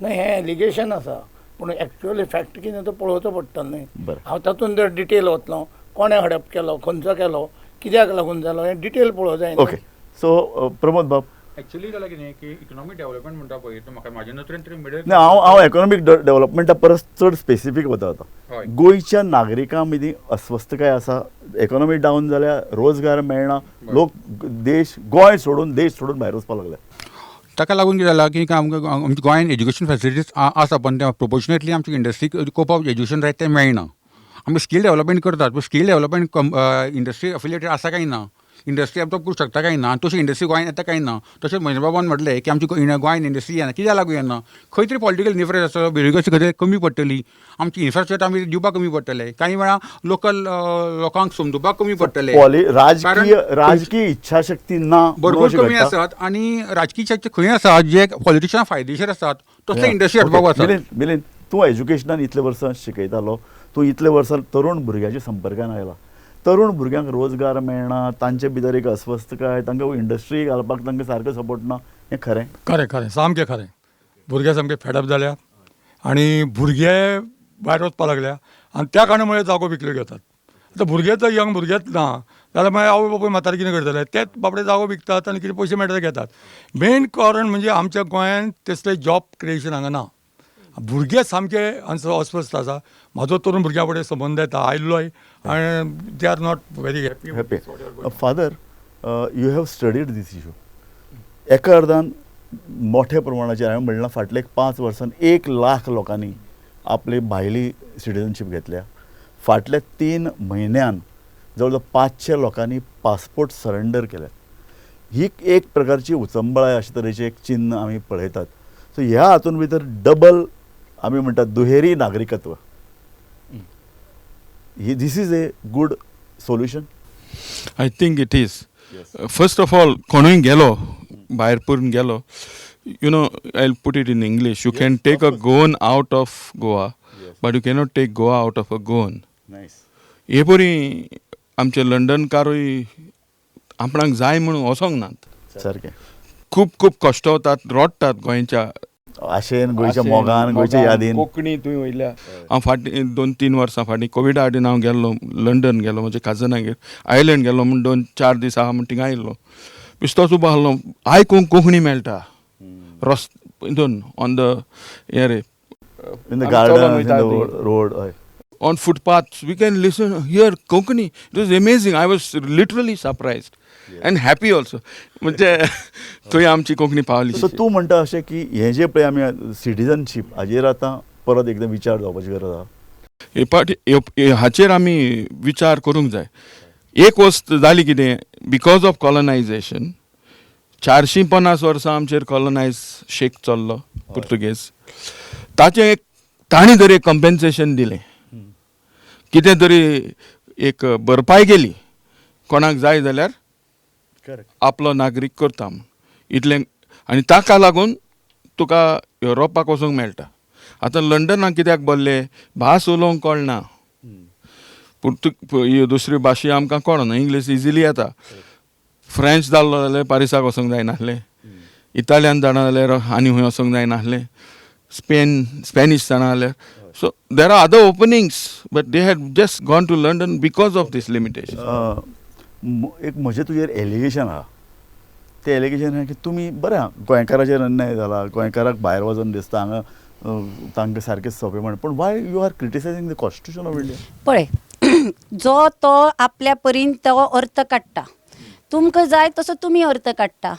नाही हें एलिगेशन आसा, पूण एक्चुअली फॅक्ट कितें तो पळोवचो पडटा न्ही. बरें. हांव तातूंत जर डिटेल वतलो, कोणें हडप केलो, खंयचो केलो, कित्याक लागून जालो, हें डिटेल पळोवं जाय. ओके. सो प्रमोद बाब, एक्चुअली जाल्यार कितें की इकॉनॉमीक डेव्हलपमेंट म्हणटा पळय तो म्हाका म्हाजे नदरेन तरी मिडल ना हांव इकॉनॉमीक डेव्हलपमेंटा परस चड स्पेसिफीक वता आतां. हय. गोंयच्या नागरिकां मदीं अस्वस्थकाय आसा. इकॉनॉमी डावन जाल्यार रोजगार मेळना, लोक गोंय सोडून देश सोडून भायर वचपाक लागल्या. ताका लागून कितें जालां की आमच्या गोंयांत एज्युकेशन फॅसिलिटीज आसा पण ते प्रोपोर्शनेटली आमच्या इंडस्ट्रीक स्कोप ऑफ एज्युकेशन जाय तें मेळना. आमी स्कील डेव्हलपमेंट करतात पूण स्कील डेव्हलपमेंट इंडस्ट्री अफिलिएटेड आसा काय ना, इंडस्ट्री आमकां करूंक शकता काय ना, तशी इंडस्ट्री गोंयांत येता काय ना. तशेंच महेंद्र बाबान म्हटलें की आमची गोंयांत इंडस्ट्री येना. कित्याक लागून येना? खंय तरी पॉलिटिकल इन्फ्लुएन्स आसतलो, ब्युरोक्रसी खंय तरी कमी पडटली, आमची इन्फ्रास्ट्रक्चर आमी दिवपाक कमी पडटले, कांय वेळा लोकल लोकांक समजुपाक कमी पडटले. राजकीय इच्छाशक्ती ना, भरपूर कमी आसात आनी राजकीय शक्ती खंय आसा जे पॉलिटिशियन फायदेशीर आसात तसले इंडस्ट्री हाडपाक वतात. मिलिंद, तूं एज्युकेशनान इतले वर्सां शिकयतालो, तूं इतले वर्सां तरूण भुरग्याच्या संपर्कान आयला. तरूण भुरग्यांक रोजगार मेळना, तांचे भितर एक अस्वस्थकाय, तांकां इंडस्ट्री घालपाक तांकां सारको सपोर्ट ना. हें खरें? खरें सामकें खरें. भुरगे सामके फेडअप जाल्या आनी भुरगे भायर वचपाक लागल्या आनी त्या कारणामुळे जागो विकल्यो घेतात. आतां भुरगे जर यंग भुरगेच ना जाल्यार मागीर आवय बापूय म्हातारे कितें करतले? तेच बाबडे जागो विकतात आनी कितें पयशे मेळटा ते घेतात. मेन कारण म्हणजे आमच्या गोंयांत तसलें जॉब क्रिएशन हांगा ना. भुरगे सामके अस्वस्थ आसा. म्हाजो तरूण भुरग्यां कडेन संबंद येता, आयिल्लोय आनी they are not very happy. Father, you have studied this issue. एका अर्दान मोठ्या प्रमाणाचेर हांवें म्हणलां फाटले 5 वर्सान 1 लाख लोकांनी आपली भायली सिटिझनशीप घेतल्या. फाटल्या 3 म्हयन्यान जवळ जवळ 500 लोकांनी पासपोर्ट सरेंडर केल्यात. ही एक प्रकारची उचंबळाय अशे तरेचें एक चिन्ह आमी पळयतात. सो ह्या हातूंत भितर डबल आमी म्हणटात दुहेरी नागरिकत्व, this is a good solution? I think it is. First of all, कोणूय गेलो भायर परून गेलो, I'll put it in English. You can take a goan out of Goa, but you cannot take Goa out of a goan. Nice. हे परी आमचे लंडनकारूय आपणाक जाय म्हणून वचोंक नात. सारकें. खूब कश्ट वतात, रोडटात गोंयच्या आशेन, गोंयच्या मोगान, गोंयच्या यादीन. कोंकणी तुवें वयल्या. हांव फाटीं 2-3 वर्सां फाटीं कोविडा आडीन हांव गेल्लो लंडन गेलो म्हज्या काजनागेर. आयलंड गेलो म्हण 2-4 दीस आहा म्हण थिंगा आयिल्लो. बिस्तास उबो आहलो, आयकूंक कोंकणी मेळटा हितून ऑन द हें रे in the garden, in the road. on footpaths. We can listen, hear Konkani. It was amazing. I was literally surprised and happy also. म्हणजे थंय आमची कोंकणी पावली. सो तूं म्हणटा अशें की हें जें पळय आमी सिटीजनशीप हाजेर आतां परत एकदां विचार जावपाची गरज आहा. हे पाटी हाचेर आमी विचार करूंक जाय. एक वस्त जाली कितें, बिकॉज ऑफ कॉलनायझेशन 450 वर्सां आमचेर शेक चल्लो पुर्तुगेज. ताचें तांणी तरी कंपेन्सेशन दिलें, कितें तरी एक भरपाय केली. कोणाक जाय जाल्यार आपलो नागरीक करता इतलें. आनी ताका लागून तुका युरोपाक वचूंक मेळटा. आतां लंडनाक कित्याक बोल्ले, भास उलोवंक कळना. दुसरी भाशा आमकां कळना, इंग्लीश इजिली येता. फ्रेंच जाल्लो जाल्यार पारिसाक वचूंक जायनासलें, इटालियन जाणा जाल्यार आनी खंय वचूंक जायनासलें, स्पेनिश जाणा जाल्यार. So there are other openings, but they had just gone to London because of this limitation. एक म्हजें तुजेर एलिगेशन आहा. तें एलिगेशन आहा की तुमी बरें आहा, गोंयकाराचेर अन्याय जाला, गोंयकाराक भायर वचून दिसता हांगा तांकां सारकें सोंपें म्हण. पूण why you are criticising the constitution of India? पळय, जो तो आपल्या परीन तो अर्थ काडटा. तुमकां जाय तसो तुमी अर्थ काडटा.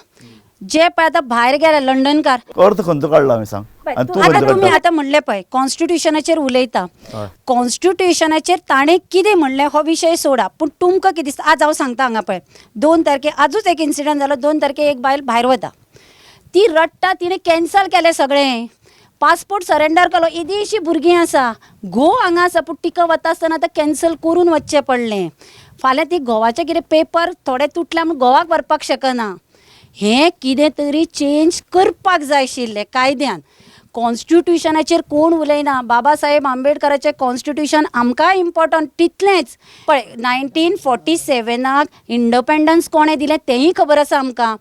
जे पळय आतां भायर गेले लंडनकार, अर्थ खंयचो काडला हांवें सांग. आनी तूं आतां खंयचो तुमी काडटा? आतां म्हणलें पळय कॉन्स्टिट्युशनाचेर उलयता. कॉन्स्टिट्युशनाचेर ताणें कितें म्हणलें हो विशय सोडा. पूण तुमकां कितें दिसता, आज हांव सांगता हांगा पळय 2 तारखेक आजूच एक इन्सिडंट जालो. 2 तारखेक एक बायल भायर वता, ती रडटा, तिणें कॅन्सल केलें सगळें, पासपोर्ट सरेंडर केलो. इदेशी भुरगीं आसा, घोव हांगा आसा, पूण तिका वता आसतना आतां कॅन्सल करून वचचें पडलें. फाल्यां ती घोवाचें कितें पेपर थोडे तुटल्या म्हूण घोवाक व्हरपाक शकना. हें कितें तरी चेंज करपाक जाय आशिल्लें कायद्यान. कॉन्स्टिट्युशनाचेर कोण उलयना. बाबा साहेब आंबेडकराचें कॉन्स्टिट्युशन आमकां इम्पॉर्टंट तितलेंच. पळय 1947 इंडपेंडन्स कोणें दिलें तेंय खबर आसा आमकां.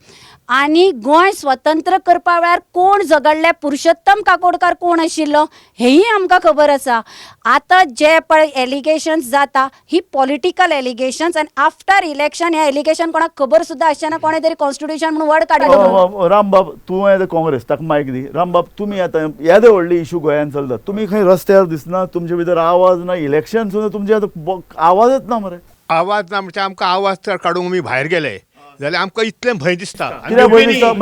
आनी गोंय स्वतंत्र करपा वेळार कोण झगडले, पुरुषोत्तम काकोडकार कोण आशिल्लो हेंय आमकां खबर आसा. आतां जे पळय एलिगेशन्स जाता ही पॉलिटिकल एलिगेशन्स, आनी आफ्टर इलेक्शन हे एलिगेशन कोणाक खबर सुद्दां आसचेना कोणें तरी कॉन्स्टिट्युशन म्हणून वड काडिल्लो. रामबाब, तूं येदो काँग्रेस ताका मायक दी. रामबाब, तुमी आतां येदो व्हडली इशू गोंयांत चलता, तुमी खंय रस्त्यार दिसना, तुमचे भितर आवाज ना, इलेक्शन सुद्दां तुमचे आतां आवाजच ना मरे. आवाज ना म्हणजे आमकां आवाज तर काडूंक आमी भायर गेले जाल्यार आमकां इतलें भंय दिसता. कित्याक भंय दिसता?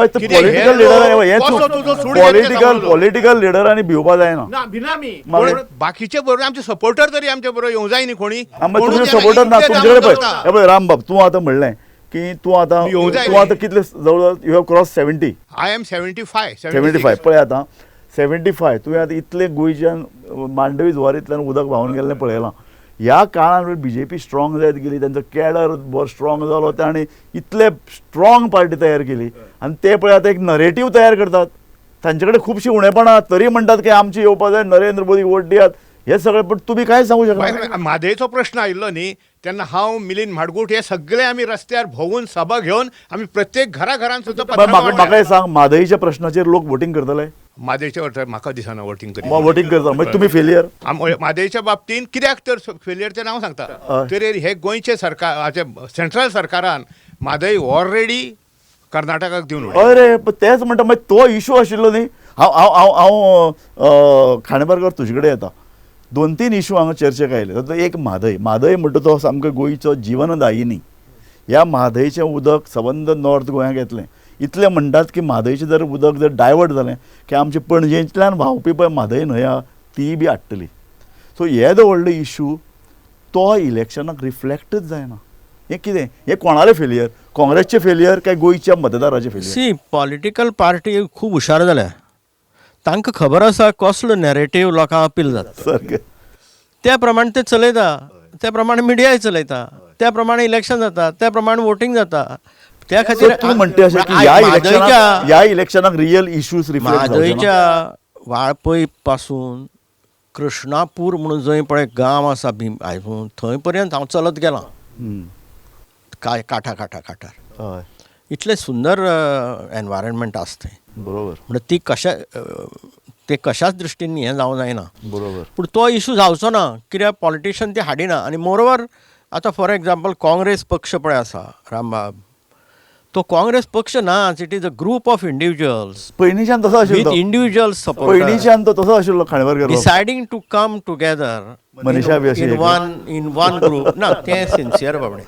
पॉलिटिकल लिडरांनी भिवपा जायना. बाकीचे बरोबर आमचे सपोर्टर तरी आमचे बरोबर येवं जाय न्ही कोणी. तुमचे सपोर्टर ना तुमचे कडेन. पळय रामबाब, तूं आतां म्हणलें की तूं आतां कितले जवळ you have cross 70. I am 75. 75. पळय आतां 75 तुवें आतां इतलें गोंयच्यान मांडवी जुवारींतल्यान उदक व्हांवून गेल्लें पळयलां. ह्या काळान BJP स्ट्रॉंग जायत गेली, तांचो कॅडर बरो स्ट्रॉंग जालो, तांणी इतले स्ट्रॉंग पार्टी तयार केली. आनी ते पळय आतां एक नरेटीव तयार करतात. तांचे कडेन खुबशीं उणेपणां तरी म्हणटात की आमची येवपा जाय, नरेंद्र मोदीक वोट दियात, हे सगळें. पण तुमी कांय सांगू शकना. म्हादयचो प्रश्न आयिल्लो न्ही तेन्ना हांव मिलिंद माडगूट हे सगळे आमी रस्त्यार भोंवून सभा घेवन आमी प्रत्येक घराघरांत सुद्दां. म्हाका सांग, म्हादयच्या प्रश्नाचेर लोक वोटींग करतले? म्हादयच्या वोटार म्हाका दिसना वोटींग करी. वोटींग करता म्हणजे तुमी फेलियर. म्हादयच्या बाबतींत कित्याक तर फेलियरचें नांव सांगता. तर हे गोंयचे सरकार सेंट्रल सरकारान म्हादय ऑलरेडी कर्नाटकाक दिवन उडयला. अरे तेच म्हणटा, मागीर तो इशू आशिल्लो न्ही. हांव खांडेपारकर तुजे कडेन येता. 2-3 इशू हांगा चर्चेक आयले. एक म्हादय म्हणटा तो सामको गोंयचो जीवनदायिनी. ह्या म्हादयचें उदक सबंद नॉर्थ गोंयाक येतलें. इतले म्हणटात की म्हादयचें जर उदक जर डायवर्ट जालें की आमचे पणजेंतल्यान व्हांवपी पळय म्हादय न्हंय आहा ती बी आडटली. सो येदो व्हडलो इशू तो इलेक्शनाक रिफ्लेक्टच जायना. हें कितें? हें कोणालें फेलियर? काँग्रेसचें फेलियर काय गोंयच्या मतदाराचें फेलियर? सी पॉलिटिकल पार्टी खूब हुशार जाल्या. तांकां खबर आसा कसलो नॅरेटीव लोकांक अपील जाता. सारकें. त्या प्रमाणे ते चलयता, त्या प्रमाणे मिडियाय चलयता, त्या प्रमाणे इलेक्शन जाता, त्या प्रमाणे वोटींग जाता. त्या खातीर तूं म्हणटा अशें की ह्या इलेक्शनाक रियल इश्यूज रिफ्लेक्ट म्हादयच्या वाळपय पासून कृष्णापूर म्हणून जंय पळय गांव आसा हातून थंय पर्यंत हांव चलत गेलां. काठार इतलें सुंदर एनवायरमेंट आसा थंय. बरोबर. म्हणजे ते कशाच दृश्टीन हें जावं जायना. बरोबर. पूण तो इशू जावचो ना कित्याक पॉलिटिशियन ते हाडिना. आनी मोरओवर आतां फॉर एग्जाम्पल काँग्रेस पक्ष पळय आसा रामबाब, तो काँग्रेस पक्ष नाच, it is a group of individuals पयलींच्यान तसो विथ आशिल्लो इंडिव्हिज्युअल्स सपोर्ट पयलींच्यान तो तसो आशिल्लो Khandeparkar deciding to come together Manisha बी अशी इन वन ग्रुप ना ते सिन्सियर बाबडे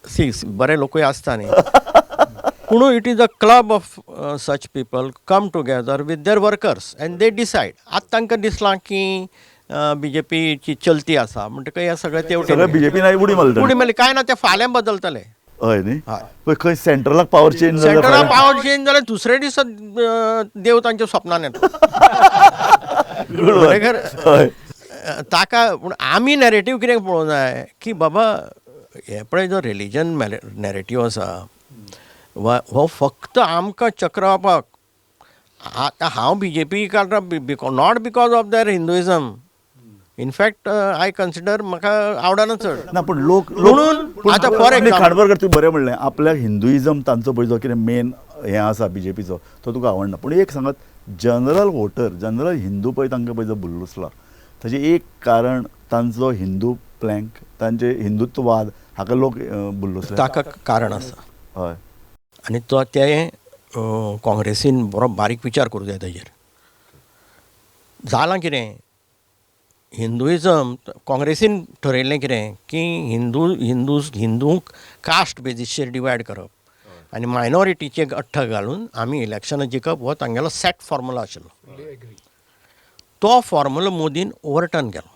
सी बरे लोकूय आसता न्ही पूण it is a club of such people come together with their workers and they decide आतां तांकां दिसलां की BJPची चलती आसा म्हणटकच हे सगळे सगळे तेवटे बीजेपी नाही उडी मारले उडी मारली काय ना ते फाल्यां बदलतले हय न्ही पळय खंय सेंट्रलाक पावर चेंज सेंट्रलाक जाल्यार पावर चेंज जाल्यार दुसरे दीस देव तांच्या स्वप्नान येता खरेखर हय ताका पूण आमी नॅरेटीव कितें पळोवंक जाय की बाबा हे पळय जो रिलीजन नॅरेटीव आसा हो फक्त आमकां चक्रावपाक आतां हांव BJP काडटा not because of their Hinduism in fact I consider म्हाका आवडना चड ना पूण लोक म्हणून आतां फॉर एक्झाम्पल खांडपारकर तुवें बरें म्हणलें आपल्याक हिंदुइजम तांचो पळय जो कितें मेन हें आसा BJPचो तो तुका आवडना पूण एक सांगात जनरल वोटर जनरल हिंदू पळय तांकां पळय जो भुल्लुसला ताचें एक कारण तांचो हिंदू प्लँक तांचे हिंदुत्ववाद हाका लोक भुल्लुसले ताका कारण आसा हय आनी तो ते काँग्रेसीन बरो बारीक विचार करूं जाय ताजेर जालां कितें हिंदुइजम काँग्रेसीन ठरयल्लें कितें की हिंदूंक कास्ट बेजीसचेर डिवायड करप आनी मायनॉरिटीचे अठ्ठ घालून आमी इलेक्शनां जिखप हो तांगेलो सेट फॉर्मुला आशिल्लो तो फॉर्मुला मोदीन ओवरटर्न केलो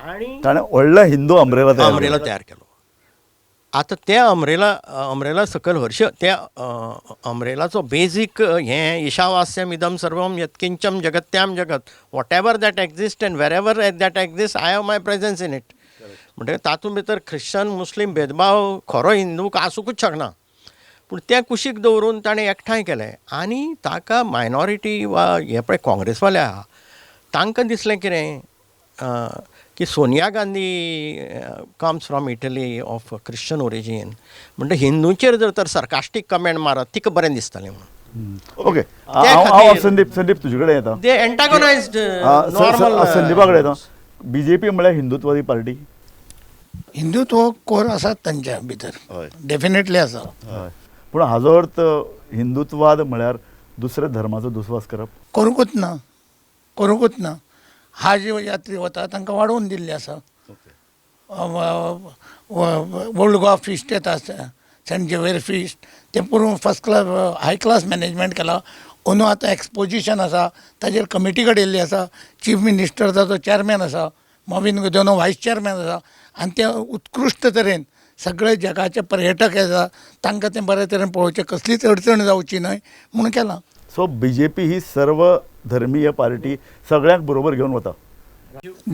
आनी ताणें व्हडलो हिंदू अमरेला तयार केलो आतां त्या अमरेला सकयल हरश त्या अमरेलाचो बेजीक हें ईशावास्यम इदम सर्वम यत्किंचम जगत्याम जगत whatever that exist and wherever that exist I have my presence in it म्हणटकीर तातूंत भितर ख्रिश्चन मुस्लीम भेदभाव खरो हिंदूक आसूंकूच शकना पूण त्या कुशीक दवरून ताणें एकठांय केलें आनी ताका मायनॉरिटी वा हे पळय काँग्रेसवाले आहा तांकां दिसलें कितें की Sonia Gandhi comes from Italy of Christian origin म्हणजे हिंदूंचेर जर तर सरकास्टीक कमेंट मारत तिका बरें दिसतलें म्हणून ओके हांव संदीप तुजे कडेन येता दे एंटागोनायज्ड नॉर्मल संदीपा कडेन येता BJP म्हळ्यार हिंदुत्ववादी पार्टी हिंदुत्व कोर आसात तांच्या भितर डेफिनेटली आसा हय पूण हाजो अर्थ हिंदुत्ववाद म्हळ्यार दुसऱ्या धर्माचो दुस्वास करप करूंकूच ना हा जे यात्री वता तांकां वाडोवन दिल्ले आसा ओल्ड गोवा फिस्ट येता सेंट झेवियर फिस्ट ते पुरो फर्स्ट क्लास हाय क्लास मॅनेजमेंट केला अंदू आतां एक्सपोजिशन आसा ताजेर कमिटी घडिल्ली आसा चीफ मिनिस्टर ताचो चॅरमॅन आसा मॉविन गुदिनो व्हायस चॅरमॅन आसा आनी ते उत्कृश्ट तरेन सगळे जगाचे पर्यटक आसा तांकां तें बरे तरेन पळोवचें कसलीच अडचण जावची न्हय म्हणून केलां सो BJP ही सर्व धर्मीय पार्टी सगळ्यांक बरोबर घेवन वता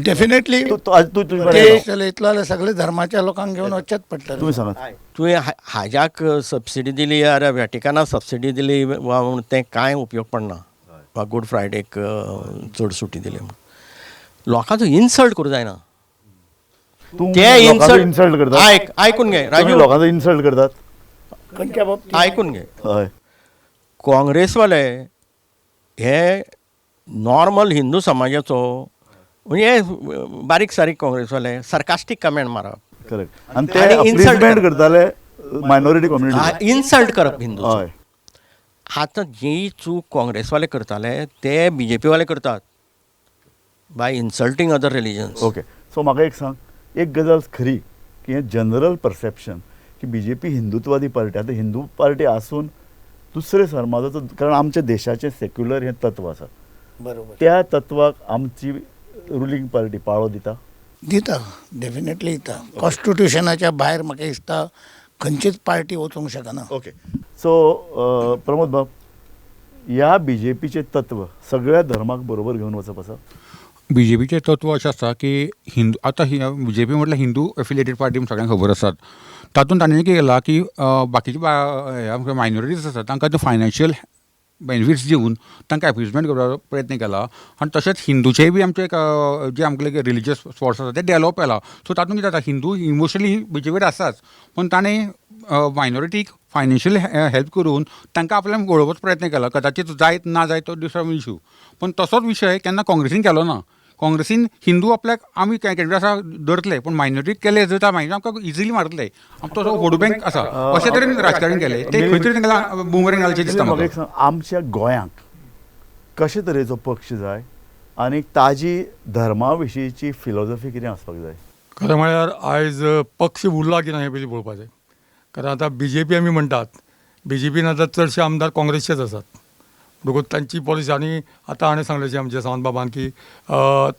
डेफिनेटली तुमी देश चलयतलो जाल्यार सगळे धर्माच्या लोकांक घेवन वचचेच पडटलें सांगात तुवें हाज्याक सबसिडी दिली या व्हॅटिकनाक सबसिडी दिली वा म्हूण तें कांय उपयोग पडना वा गूड फ्रायडेक चड सुटी दिली म्हूण लोकांचो इन्सल्ट करूं जायना ते इन्सल्ट करतात आयकून घे राजू लोकांचो इन्सल्ट करतात खंयच्या बाबतींत आयकून घे हय काँग्रेसवाले हे नॉर्मल हिंदू समाजाचो म्हणजे बारीक सारीक काँग्रेसवाले सरकास्टीक कमेंट मारप करेक्ट आनी ते इन्सल्ट करताले मायनॉरिटी कम्युनिटी इन्सल्ट करप हिंदू हय आतां जी चूक काँग्रेसवाले करताले ते BJP वाले करतात by insulting other religions okay so म्हाका एक सांग एक गजाल खरी की हें जनरल परसेप्शन की BJP हिंदुत्ववादी पार्टी आतां हिंदू पार्टी आसून दुसरे समाजाचो कारण आमच्या देशाचें सेक्युलर हें तत्व आसा बरोबर त्या तत्वाक आमची रुलींग पार्टी पाळो दिता डेफिनेटली दिता कॉन्स्टिट्युशनाच्या भायर म्हाका दिसता खंयचीच पार्टी वचूंक शकना ओके सो प्रमोद बाब ह्या BJPचें तत्व सगळ्या धर्माक बरोबर घेवन वचप आसा BJPचें तत्व अशें आसा की हिंदू आतां BJP म्हटल्यार हिंदू एफिलिएटेड पार्टी म्हूण सगळ्यांक खबर आसात तातूंत तांणी कितें केलां की बाकीचे मायनॉरिटीज आसात तांकां ते फायनान्शियल बेनिफिट्स दिवन तांकां एप्युजमेंट करपाचो प्रयत्न केला आनी तशेंच हिंदूचेय बी आमचे जे आमचे रिलिजियस स्पॉट्स आसा ते डेवलप केला सो तातूंत कितें जाता हिंदू इमोशनली BJP आसाच पण ताणें मायनॉरिटीक फायनान्शियल हेल्प करून तांकां आपल्याक वळोवपाचो प्रयत्न केला कदाचित जायत ना जायत तो दुसरो इशू पण तसोच विशय केन्ना काँग्रेसीन केलो ना काँग्रेसीन हिंदू आपल्याक आमी कॅन्डिडेट आसा धरतले पूण मायनॉरिटी केले जर त्या मायनॉरिटी आमकां इजिली मारतले आमचो असो वोट बँक आसा अशे तरेन राजकारण केले ते खंय तरी तांकां बुमरेंग घालचें दिसता म्हाका म्हाका एक सांग, आमच्या गोंयांक कशे तरेचो पक्ष जाय आनी ताजी धर्मा विशींची फिलॉसॉफी कितें आसपाक जाय? खरें म्हळ्यार आयज पक्ष उरला की ना हें पयलीं पळोवपाचें. कारण आतां BJP आमी म्हणटात, BJPन आतां चडशे आमदार काँग्रेसचेच आसात. म्हणटकूच तांची पॉलिसी आनी आतां हाणें सांगलें आमच्या सावंत बाबान की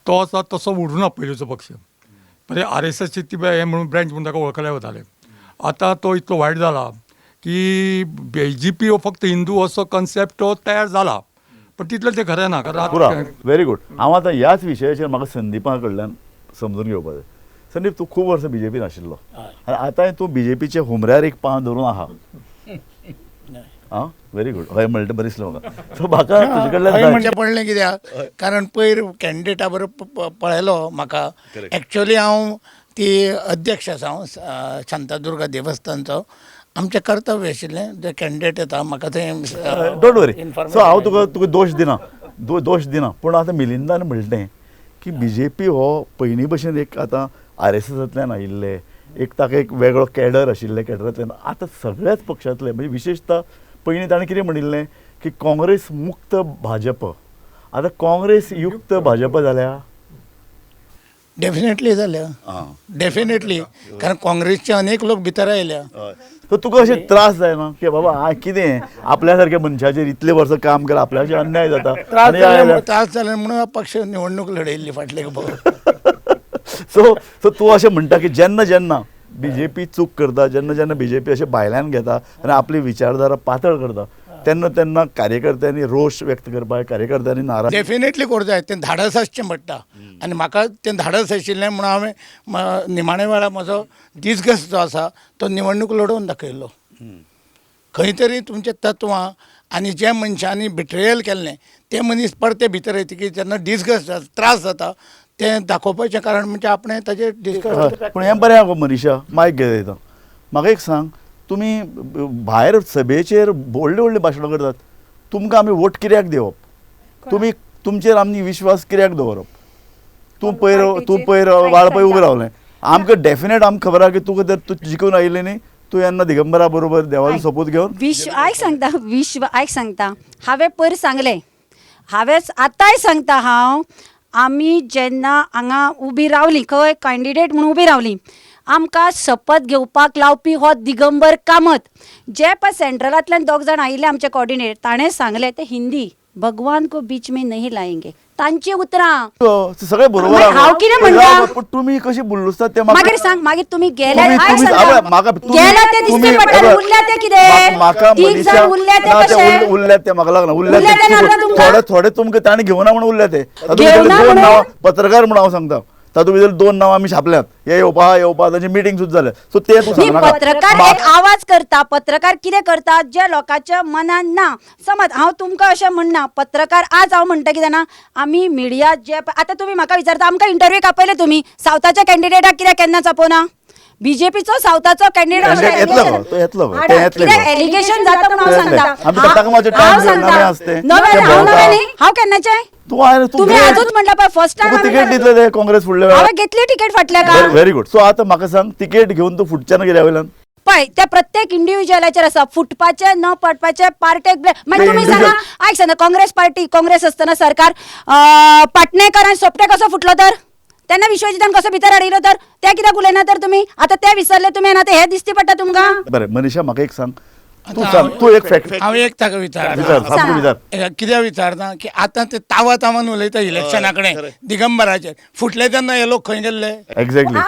तो आसा तसो उरूना पयलींचो पक्ष. म्हणजे RSSची ती हें म्हणून ब्रँच म्हणून ताका वळखले वताले. आतां तो इतलो वायट जाला की BJP हो फक्त हिंदू असो कन्सेप्ट तो तयार जाला पण तितलें तें खरें ना. पुरा कारण व्हेरी गुड. हांव आतां ह्याच विशयाचेर म्हाका संदिपा कडल्यान समजून घेवपाक जाय. संदीप, तूं खूब वर्सां BJPन आशिल्लो आनी आतां तूं BJPचे हुमऱ्यार एक पांव धरून आहा. आं, व्हेरी गुड. हय म्हणलें बरें दिसलें म्हाका. सो म्हाका तुजे कडल्यान हय म्हणजे पडलें कित्याक कारण पयर कॅन्डिडेटा बरोबर पळयलो म्हाका. एक्चुअली हांव ती अध्यक्ष आसा हांव शांतादुर्गा देवस्थानचो. आमचें कर्तव्य आशिल्लें जे कॅन्डिडेट येता म्हाका थंय डोंट वरी. सो हांव तुका दोश दिना पूण आतां मिलिंदान म्हणलें की BJP हो पयलीं भशेन एक आतां RSSंतल्यान आयिल्ले एक ताका एक वेगळो कॅडर आशिल्ले कॅडरांतल्यान आतां सगळ्याच पक्षांतले म्हणजे विशेशता पयलीं ताणें कितें म्हणिल्लें की काँग्रेस मुक्त भाजप. आतां काँग्रेस युक्त भाजप जाल्या. डेफिनेटली जाल्या. डेफिनेटली कारण काँग्रेसचे अनेक लोक भितर आयल्या. सो तुका अशें त्रास जायना की बाबा कितें आपल्या सारक्या मनशाचेर इतले वर्सां काम केलां आपल्याचेर अन्याय जाता. त्रास जाले म्हणून पक्ष निवडणूक लडयल्ली फाटले सो तूं अशें म्हणटा की जेन्ना BJP चूक करता जेन्ना BJP अशें भायल्यान घेता आनी आपली विचारधारा पातळ करता तेन्ना कार्यकर्त्यांनी रोश व्यक्त करपाक कार्यकर्त्यांनी नाराज डेफिनेटली करूं जाय. तें धाडस आसचें पडटा आनी म्हाका तें धाडस आशिल्लें म्हणून हांवें निमाणे वेळार म्हजो दिसगस जो आसा तो निवडणूक लडोवन दाखयल्लो. खंय तरी तुमचें तत्वां आनी जे मनशांनी बिट्रेयल केल्लें ते मनीस परते भितर येतकीर जेन्ना डिस्गस्ट जाता त्रास जाता तें दाखोवपाचें कारण म्हणजे आपणें ताजेर डिस्कस. पूण हें बरें आहा मनीशा मायक घेता. म्हाका एक सांग, तुमी भायर सभेचेर व्हडली भाशणां करतात, तुमकां आमी वोट कित्याक दिवप? तुमी तुमचेर आमी विश्वास कित्याक दवरप? तूं पयर वाळपय उबें रावलें. आमकां डेफिनेट आमकां खबर आहा की तुका जर तूं जिखून आयिल्लें न्ही तूं येन्ना दिगंबरा बरोबर देवाचो सपोज घेवन आयक सांगता हांवें पयर सांगलें हांवें आतांय सांगता हांव आमी जेन्ना हांगा उबी रावलीं खंय कॅन्डिडेट म्हणून उबी रावलीं आमकां शपथ घेवपाक लावपी हो दिगंबर कामत जे पळय सेंट्रलांतल्यान दोग जाण आयिल्ले आमचे कोऑर्डिनेटर ताणें सांगलें ते हिंदी भगवान को बीच में नहीं लाएंगे. तांची उतरां सगळें बरोबर हांव कितें म्हणटा पूण तुमी कशी बुल्लुसतात तें मागीर सांग. मागीर तुमी गेले गेल्या ते दिसते पडटा उरल्या ते कितें म्हाका तीग जाण उरल्या ते कशे उरल्यात ते म्हाका लागना उरल्यात थोडे तुमकां ताणें घेवना म्हणून उरल्या ते दोन नांव पत्रकार म्हणून हांव सांगता तातूंत भितर 2 नांव आमी छापल्यात हे येवपा तांची मिटींग सुद्दां जाल्या. सो ते तूं सांगनाका. पत्रकार एक आवाज करता. पत्रकार कितें करता जे लोकांच्या मनान ना. समज हांव तुमकां अशें म्हणना पत्रकार आज हांव म्हणटा कितें ना आमी मिडिया जे आतां तुमी म्हाका विचारता आमकां इंटरव्यू कापयले तुमी सावथाच्या कॅन्डिडेटाक कित्याक केन्ना चापोवना? BJPचो सावथाचो कॅन्डिडेट एलिगेशन जाता म्हणून हांव केन्नाचें तुम्ही आजूच म्हणला पळय फर्स्ट टाइम तिकेट दितले ते काँग्रेस फुडल्या वेळार हांवें घेतली तिकेट फाटल्या का. Very good. सो आतां म्हाका सांग तिकेट घेवन तूं फुडच्यान कित्या वयल्यान पळय त्या प्रत्येक इंडिव्हिज्युअलाचेर आसा फुटपाचे न पडपाचे पार्टेक मागीर तुमी सांगा आयक सांगा काँग्रेस पार्टी काँग्रेस आसतना सरकार पाटणेकर आनी सोपटे कसो फुटलो तर तेन्ना विश्वजितान कसो भितर हाडिल्लो तर त्या कित्याक उलयना तर तुमी आतां ते विसरले तुमी आनी आतां हें दिसती पडटा तुमकां. बरें मनीशा म्हाका एक सांग तूं एक फॅक्ट हांव एक ताका विचार कित्याक विचारता की आतां ते तावान उलयता इलेक्शना कडेन दिगंबराचेर फुटले तेन्ना हे लोक खंय गेल्ले एक्झॅक्टली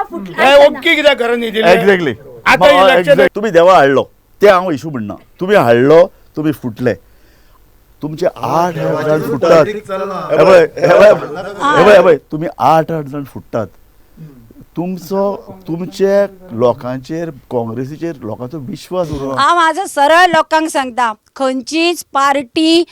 ओके कित्याक करून एक्झॅक्टली आतां इलेक्शन तुम्ही देवा हाडलो ते हांव इशू म्हणना. तुमी हाडलो तुमी फुटले तुमचे 8 जाण फुटतात तुमी 8 जाण फुटतात तुमचे लोकांचेर काँग्रेसीचेर लोकांचो विश्वास उरलो. हांव म्हाजो सरळ लोकांक सांगता खंयचीच पार्टी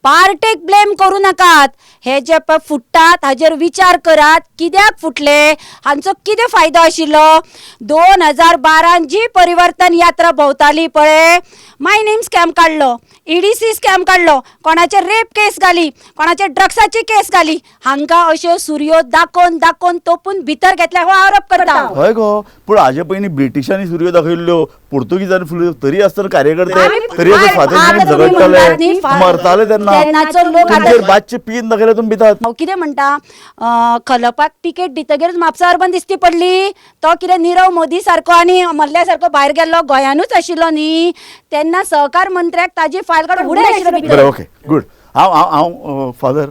पार्टेक ब्लेम करू नकात. हे जे पळय फुटतात हाजेर विचार करात कित्याक फुटले, हांचो कितें फायदो आशिल्लो. 2012 जी परिवर्तन यात्रा भोंवताली पळय, मायनिंग स्कॅम काडलो, EDC स्कॅम काडलो, कोणाचे रेप केस घाली, कोणाचे ड्रग्साची केस घाली, हांकां अश्यो सुरयो दाखोवन दाखोवन तोपून भितर घेतल्या हो आरोप करता. हय गो, पूण हाजे पयलीं ब्रिटिशांनी सुरयो दाखयल्ल्यो, पुर्तुगीजांनी फुल्यो, तरी आसतना कार्यकर्ते तरी आतां स्वातंत्र्यान झगडटाले, मरताले तेन्नाचो लोक तेन्ना आतां बादचे पीन दाखयले तुमी भितात. हांव कितें म्हणटा, खलपाक तिकेट दितगीर म्हापसा अर्बन दिसती पडली. तो कितें नीरव मोदी सारको आनी मल्ल्या सारको भायर गेल्लो गोंयानूच आशिल्लो न्ही, तेन्ना सहकार मंत्र्याक ताजी फायल काडून फुडें आशिल्लो बरें, भितर. Okay, good. हांव फादर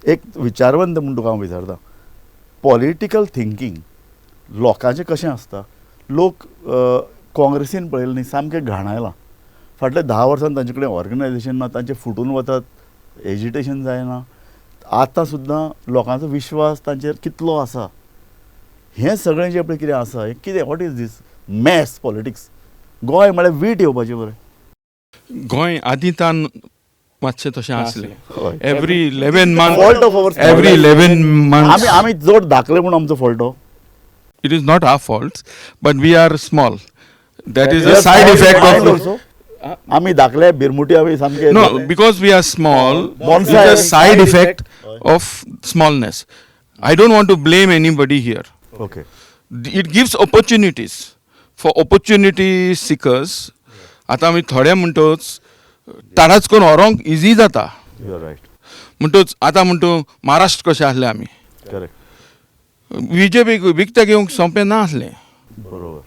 एक विचारवंत म्हणून तुका हांव विचारता, पॉलिटिकल थिंकींग लोकांचें कशें आसता. लोक काँग्रेसीन पळयलें न्ही, सामकें घाणायलां. फाटल्या 10 वर्सांन तांचे कडेन ऑर्गनायजेशन ना, तांचे फुटून वतात, एजिटेशन जायना. आतां सुद्दां लोकांचो विश्वास तांचेर कितलो आसा, हें सगळें जें पळय कितें आसा, हें कितें, what is this mass politics. गोंय म्हळ्यार वीट येवपाचें बरें. गोंय आदितान मातशें तशें आसलें. हय. Every 11 months, Fault of our every 11 months, आमी जड दाखले म्हूण आमचो फॉल्टो. it is not our fault, but we are small. That is a side effect of. आमी दाखले बिरमुटी आमी सामके No, because we are small, it's Bonsai. a side effect of smallness. I don't want to blame anybody here. Okay. It gives opportunities for opportunity seekers. आतां आमी थोडे म्हणटोच ताराच करून व्हरोंक इजी जाता. You are right. म्हणटोच आतां म्हणटो महाराष्ट्र कशें आसलें आमी, करेक्ट. बीजेपीक विकतें घेवंक सोंपें ना आसलें. बरोबर.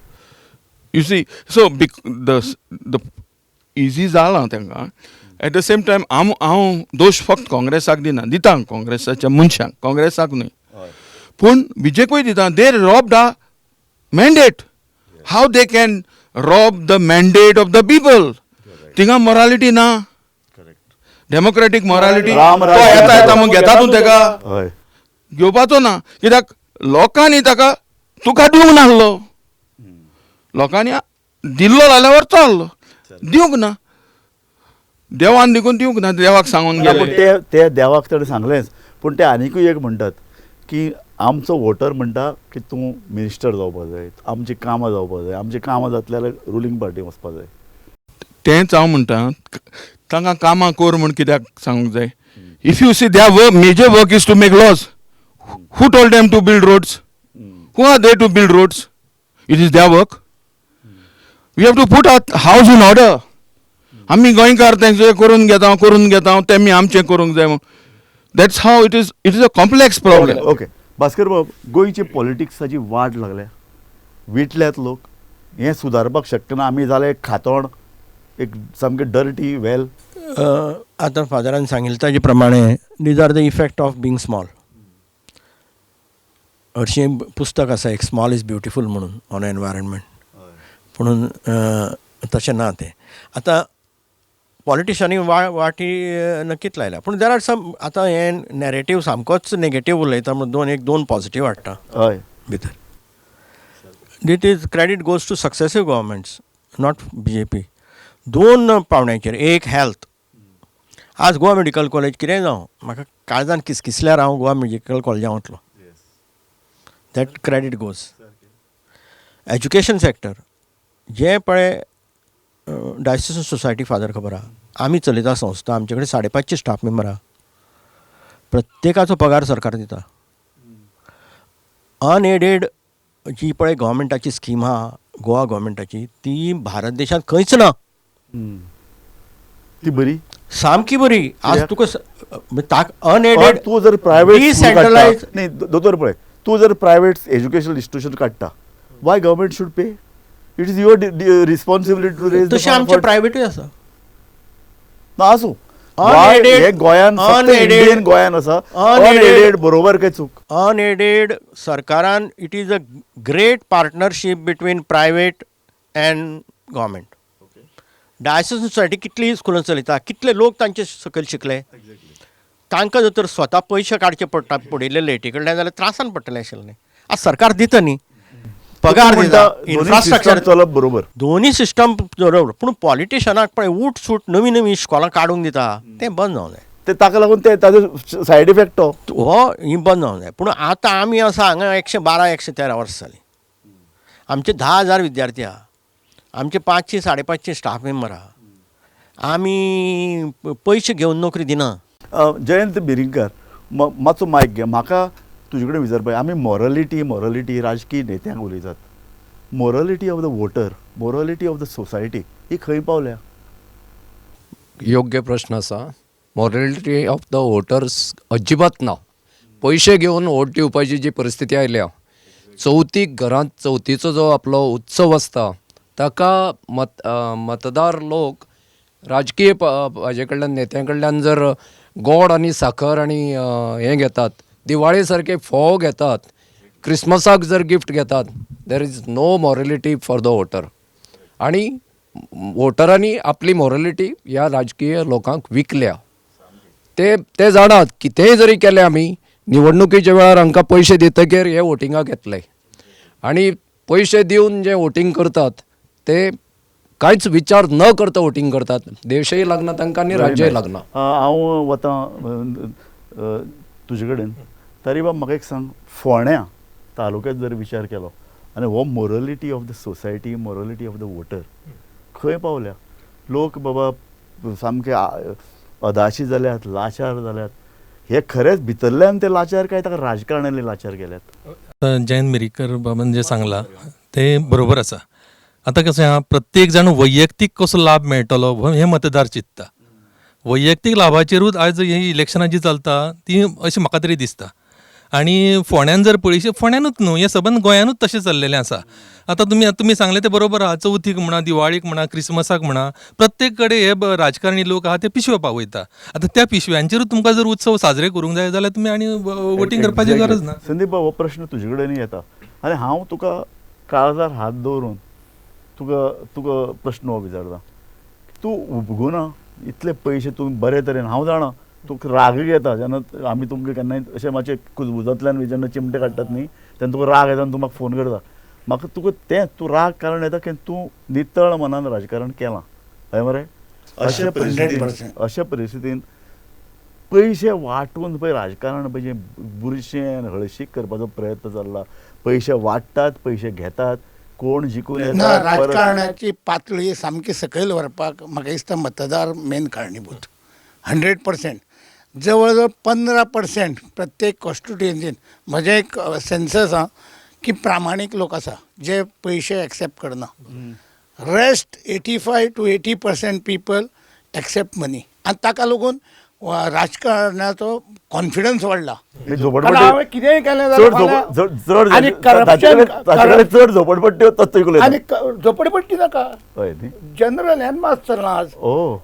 You see, so the easy जालां तांकां. एट द सेम टायम हांव दोश फक्त काँग्रेसाक दिता काँग्रेसाच्या मनशांक, काँग्रेसाक न्हय, पूण बीजेपीकूय दिता. They rob the mandate. How they can rob the mandate of the people. थिंगा मॉरालिटी ना, डेमोक्रेटीक मॉरालिटी. राम राज्य येता मग घेता तूं ताका, हय. घेवपाचो ना. कित्याक लोकांनी ताका तुका दिवंक नासलो. लोकांनी दिल्लो जाल्यार चल्लो, दिवंक ना. देवान देखून दिवंक ना, देवाक सांगून पूण गेले. ते देवाक ताणें सांगलेंच, पूण ते आनिकूय एक म्हणटात की आमचो वोटर म्हणटा की तूं मिनिस्टर जावपा जाय, आमचीं कामां जावपा जाय, आमचीं कामां जातली जाल्यार रुलींग पार्टी वचपा जाय. तेंच हांव म्हणटा, तांकां कामां कर म्हूण कित्याक सांगूंक जाय. If you see their work, major work is to make laws. Who told them to build roads? Who are they to build roads? It is their work. We have to put our house in order. आमी गोंयकार तेंचें करून घेता, तेमी आमचें करूंक जाय. That's how it is a complex problem. Okay. Bhaskar Bab, गोंयची पॉलिटिक्साची वाट लागल्या, विटल्यात लोक. हें सुदारपाक शकना. आमी जाले खातोण, एक सामकें डर्टी वेल. आतां फादरान सांगिल्लें ताजे प्रमाणे these are the effect of being small. हरशीं पुस्तक आसा एक, स्मॉल इज ब्युटिफूल म्हणून, ऑन एनवायरमेंट. म्हणून तशें ना तें. आतां पॉलिटिशनांनी वाटी नक्कीच लायल्या, पूण देर आर सम. आतां हें नॅरेटीव सामकोच नेगेटीव उलयता म्हणून दोन पॉझिटीव हाडटा हय. भितर. This is credit goes to successive governments, not BJP. 2 पावंड्याचेर. एक हेल्थ. आज गोवा मेडिकल कॉलेज कितें जावं, म्हाका काळजान किसकिसल्यार हांव गोवा मेडिकल कॉलेजांत वतलो. That credit goes. Education sector जें पळय डायसेसन सोसायटी फादर खबर आहा, आमी चलयता संस्था, आमचे कडेन 550 स्टाफ मेंबर आहा. प्रत्येकाचो पगार सरकार दिता. अनएडेड जी पळय गव्हर्मेंटाची स्कीम आहा गोवा गव्हर्मेंटाची, ती भारत देशांत खंयच ना. ती बरी. सामकी बरी. आज तुका पण अनएडेड तूं जर प्रायवेट डिसेंट्रलायज. नाही दोतोर पळय, तूं जर प्रायवेट एज्युकेशनल इन्स्टिट्यूशन काडटा, why government should pay? It is your responsibility to raise. तशें आमचे प्रायवेटूय आसा. ना आसूं. Unaided- हे गोंयान फक्त unaided- इंडियन गोंयान आसा. unaided- अनएडेड बरोबर काय चूक? अनएडेड सरकारान, it is a great partnership between private and government. Diocesan society कितली स्कुलां चलयता, कितले लोक तांचे सकयल शिकले. तांकां जर तर स्वता पयशे काडचे पडटा पडिल्ले लेटी कडल्यान, जाल्यार त्रासान पडटलें आशिल्लें. आज सरकार दिता न्ही. पगार म्हणटा दिता दोन्ही इन्फ्रास्ट्रक्चर system चलप बरोबर. दोन्ही सिस्टम बरोबर पूण पॉलिटिशनाक पळय उठ सूट नवी नवी इश्कॉलां काडून दिता तें बंद जावं जाय. ते ताका लागून ते ताजो सायड इफेक्ट तो. हो ही बंद जावं जाय. पूण आतां आमी आसा हांगा 112 113 वर्सां जालीं. आमचे 10,000 विद्यार्थी आहा. आमचे 500 550 स्टाफ मेंबर आहा. आमी पयशे घेवन नोकरी दिना. जयंत बिरिंकर मातसो मायक घे. म्हाका तुजे कडेन विचारपाक आमी मॉरलिटी राजकीय नेत्यांक उलयतात. Morality of the voter, morality of the society ही खंय पावल्या? योग्य प्रश्न आसा. मॉरलिटी ऑफ द वोटर्स अजिबात ना. पयशे घेवन वोट दिवपाची जी परिस्थिती आयल्या, चवथीक घरांत चवथीचो जो आपलो उत्सव आसता ताका मतदार लोक राजकीय हाजे कडल्यान नेत्यां कडल्यान जर गोड आनी साखर आनी हें घेतात, दिवाळे सारके फोव घेतात, क्रिसमसाक जर गिफ्ट घेतात, there is no morality for the voter. आनी वोटरांनी आपली मॉरलिटी ह्या राजकीय लोकांक विकल्या. ते जाणात कितेंय जरी केलें आमी निवडणुकीच्या वेळार हांकां पयशे दितकीर हे वोटिंगाक येतले. आनी पयशे दिवन जे वोटिंग करतात ते कांयच विचार न करता वोटिंग करतात. देशय लागना तांकां आनी राज्यय लागना. हांव वतां तुजे कडेन. तरी बाब म्हाका एक सांग, फोंड्या तालुक्यांत जर विचार केलो आनी हो morality of the society, morality of the voter खंय पावल्या? लोक बाबा सामके अदाशी जाल्यात, लाचार जाल्यात. हे खरेंच भितरल्यान ते लाचार काय ताका राजकारण्यांनी लाचार केल्यात? जयंत मिरीकर बाबान जे सांगला ते बरोबर आसा. आतां कशें आहा, प्रत्येक जाण वैयक्तीक कसो लाभ मेळटलो हे मतदार चिंतता. वैयक्तीक लाभाचेरूच आयज ही इलेक्शनां जी चलता ती अशें म्हाका तरी दिसता. आनी फोंड्यान जर पळयशी, फोंड्यानूच न्हू, हे सबंद गोंयानूच तशें चल्लेलें आसा. आतां तुमी सांगलें तें बरोबर आहा. चवथीक म्हणा, दिवाळीक म्हणा, क्रिसमसाक म्हणा, प्रत्येक कडेन हे राजकारणी लोक आहा ते पिशव्यो पावयता. आतां त्या पिशव्यांचेरूच तुमकां जर उत्सव साजरे करूंक जाय जाल्यार तुमी आनी वोटींग करपाची गरज ना. संदीप बाब, हो प्रश्न तुजे कडेन येता आनी हांव तुका काळजार हात दवरून तुका प्रश्न हो विचारता. तूं उपगुना इतले पयशे तूं बरे तरेन, हांव जाणा तुका राग येता जेन्ना आमी तुमकां केन्नाय अशें मातशें कुजबुजांतल्यान जेन्ना चिमटे काडटात न्ही तेन्ना तुका राग येता आनी तूं म्हाका फोन करता. म्हाका तुका तें तूं राग कारण येता की तूं नितळ मनान राजकारण केलां, हय मरे? अशा परिस्थितीन पयशे वांटून पळय राजकारण पळय बुरशें हळशीक करपाचो प्रयत्न चल्ला. पयशे वांट्टात, पयशे घेतात, कोण जिखून ना, राजकारणाची पातळी सामकी सकयल व्हरपाक म्हाका दिसता मतदार मेन कारणीभूत. 100%. जवळ जवळ 15% प्रत्येक कॉन्स्टिट्युएन्सीन म्हजें एक सेन्सस आहा की प्रामाणीक लोक आसा जे पयशे एक्सेप्ट करना. रेस्ट 85 to 80% पीपल एक्सेप्ट मनी. आनी ताका लागून राजकारणाचो कॉन्फिडन्स वाडला. कारण हांवें कितेंय केलें जाल्यार आनी करप्शन चड झोपडपट्टी आनी झोपडपट्टी नाका, जनरल हेनमास चल्ला आज.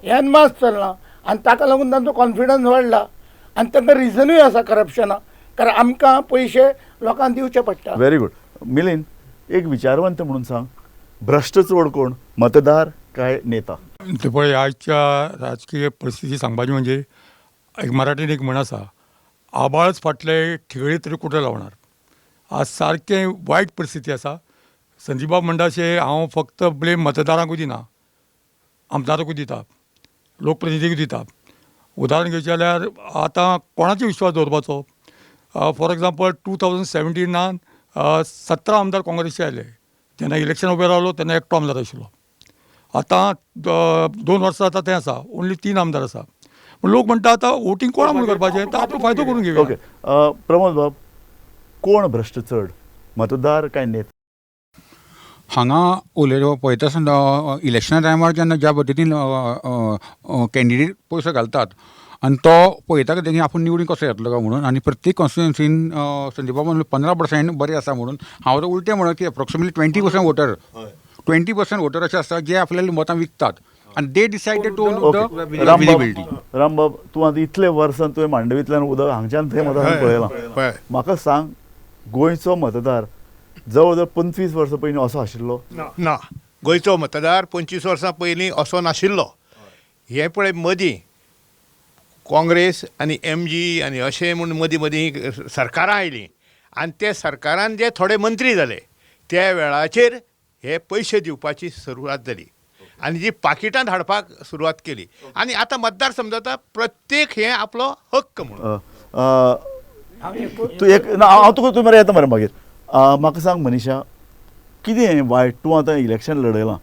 हेनमास चल्ला आनी ताका लागून तांचो कॉन्फिडन्स वाडला. आनी तांकां रिजनूय आसा करप्शनाक, कारण आमकां पयशे लोकांक दिवचे पडटा. Very good. मिलिंद, एक विचारवंत म्हणून सांग, भ्रश्ट चोड कोण, मतदार काय नेता? ते पळय आयच्या राजकीय परिस्थिती सांगपाची म्हणजे एक मराठीन एक म्हण आसा, आबाळच फाटले ठिगळी तरी कुठे लावणार. आज सारकें वायट परिस्थिती आसा. संदीपबाब म्हणटा अशें हांव फक्त ब्लेम मतदारांकूय दिना, आमदाराकूय दिता, लोकप्रतिनिधीकूय दिता. उदाहरण घेवचें जाल्यार आतां कोणाचेर विश्वास दवरपाचो? फॉर एग्जाम्पल 2017 17 आमदार काँग्रेसचे आयले. जेन्ना इलेक्शन उबें रावलो तेन्ना एकटो आमदार आशिल्लो. आतां 2 वर्सां जाता तें आसा, ओन्ली 3 आमदार आसा. पूण लोक म्हणटा आतां वोटींग कोणा म्हणून करपाचें, तर आपलो फायदो करून घेवया. ओके, प्रमोद बाब, कोण भ्रश्ट चड, मतदार काय नेता? हांगा उलयलो पळयता आसतना इलेक्शना टायमार जेन्ना ज्या पद्दतीन कॅन्डिडेट पयसो घालतात आनी तो पळयता की आपूण निवडून कसो येतलो काय म्हणून. आनी प्रत्येक कॉन्स्टिट्युएन्सीन संदीप बाबा 15% बरें आसा म्हणून हांव तर उलटें म्हणत की एप्रॉक्सिमेटली 20% वोटर 20% वोटर अशे आसता जे आपल्याली मतां विकतात आनी दे डिसायडेड टू विजिबिलिटी. रामबाब, तूं आतां इतले वर्सान तुवें मांडवींतल्यान उदक हांगच्यान थंय मतदान पळयलां. म्हाका सांग, गोंयचो मतदार जवळ जवळ 25 वर्सां पयलीं असो आशिल्लो ना. गोंयचो मतदार 25 वर्सां पयलीं असो नाशिल्लो. हे पळय मदीं काँग्रेस आनी MG आनी अशें म्हूण मदीं सरकारां आयलीं आनी ते सरकारान जे थोडे मंत्री जाले त्या वेळाचेर हे पयशे दिवपाची सुरवात जाली आनी जी पाकिटांत हाडपाक सुरवात केली आनी आतां मतदार समजता प्रत्येक हे आपलो हक्क म्हणून. तूं एक ना हांव तुका तूं मरे येता मरे मागीर. म्हाका सांग मनीशा, कितें वायट तूं आतां इलेक्शन लडयलां,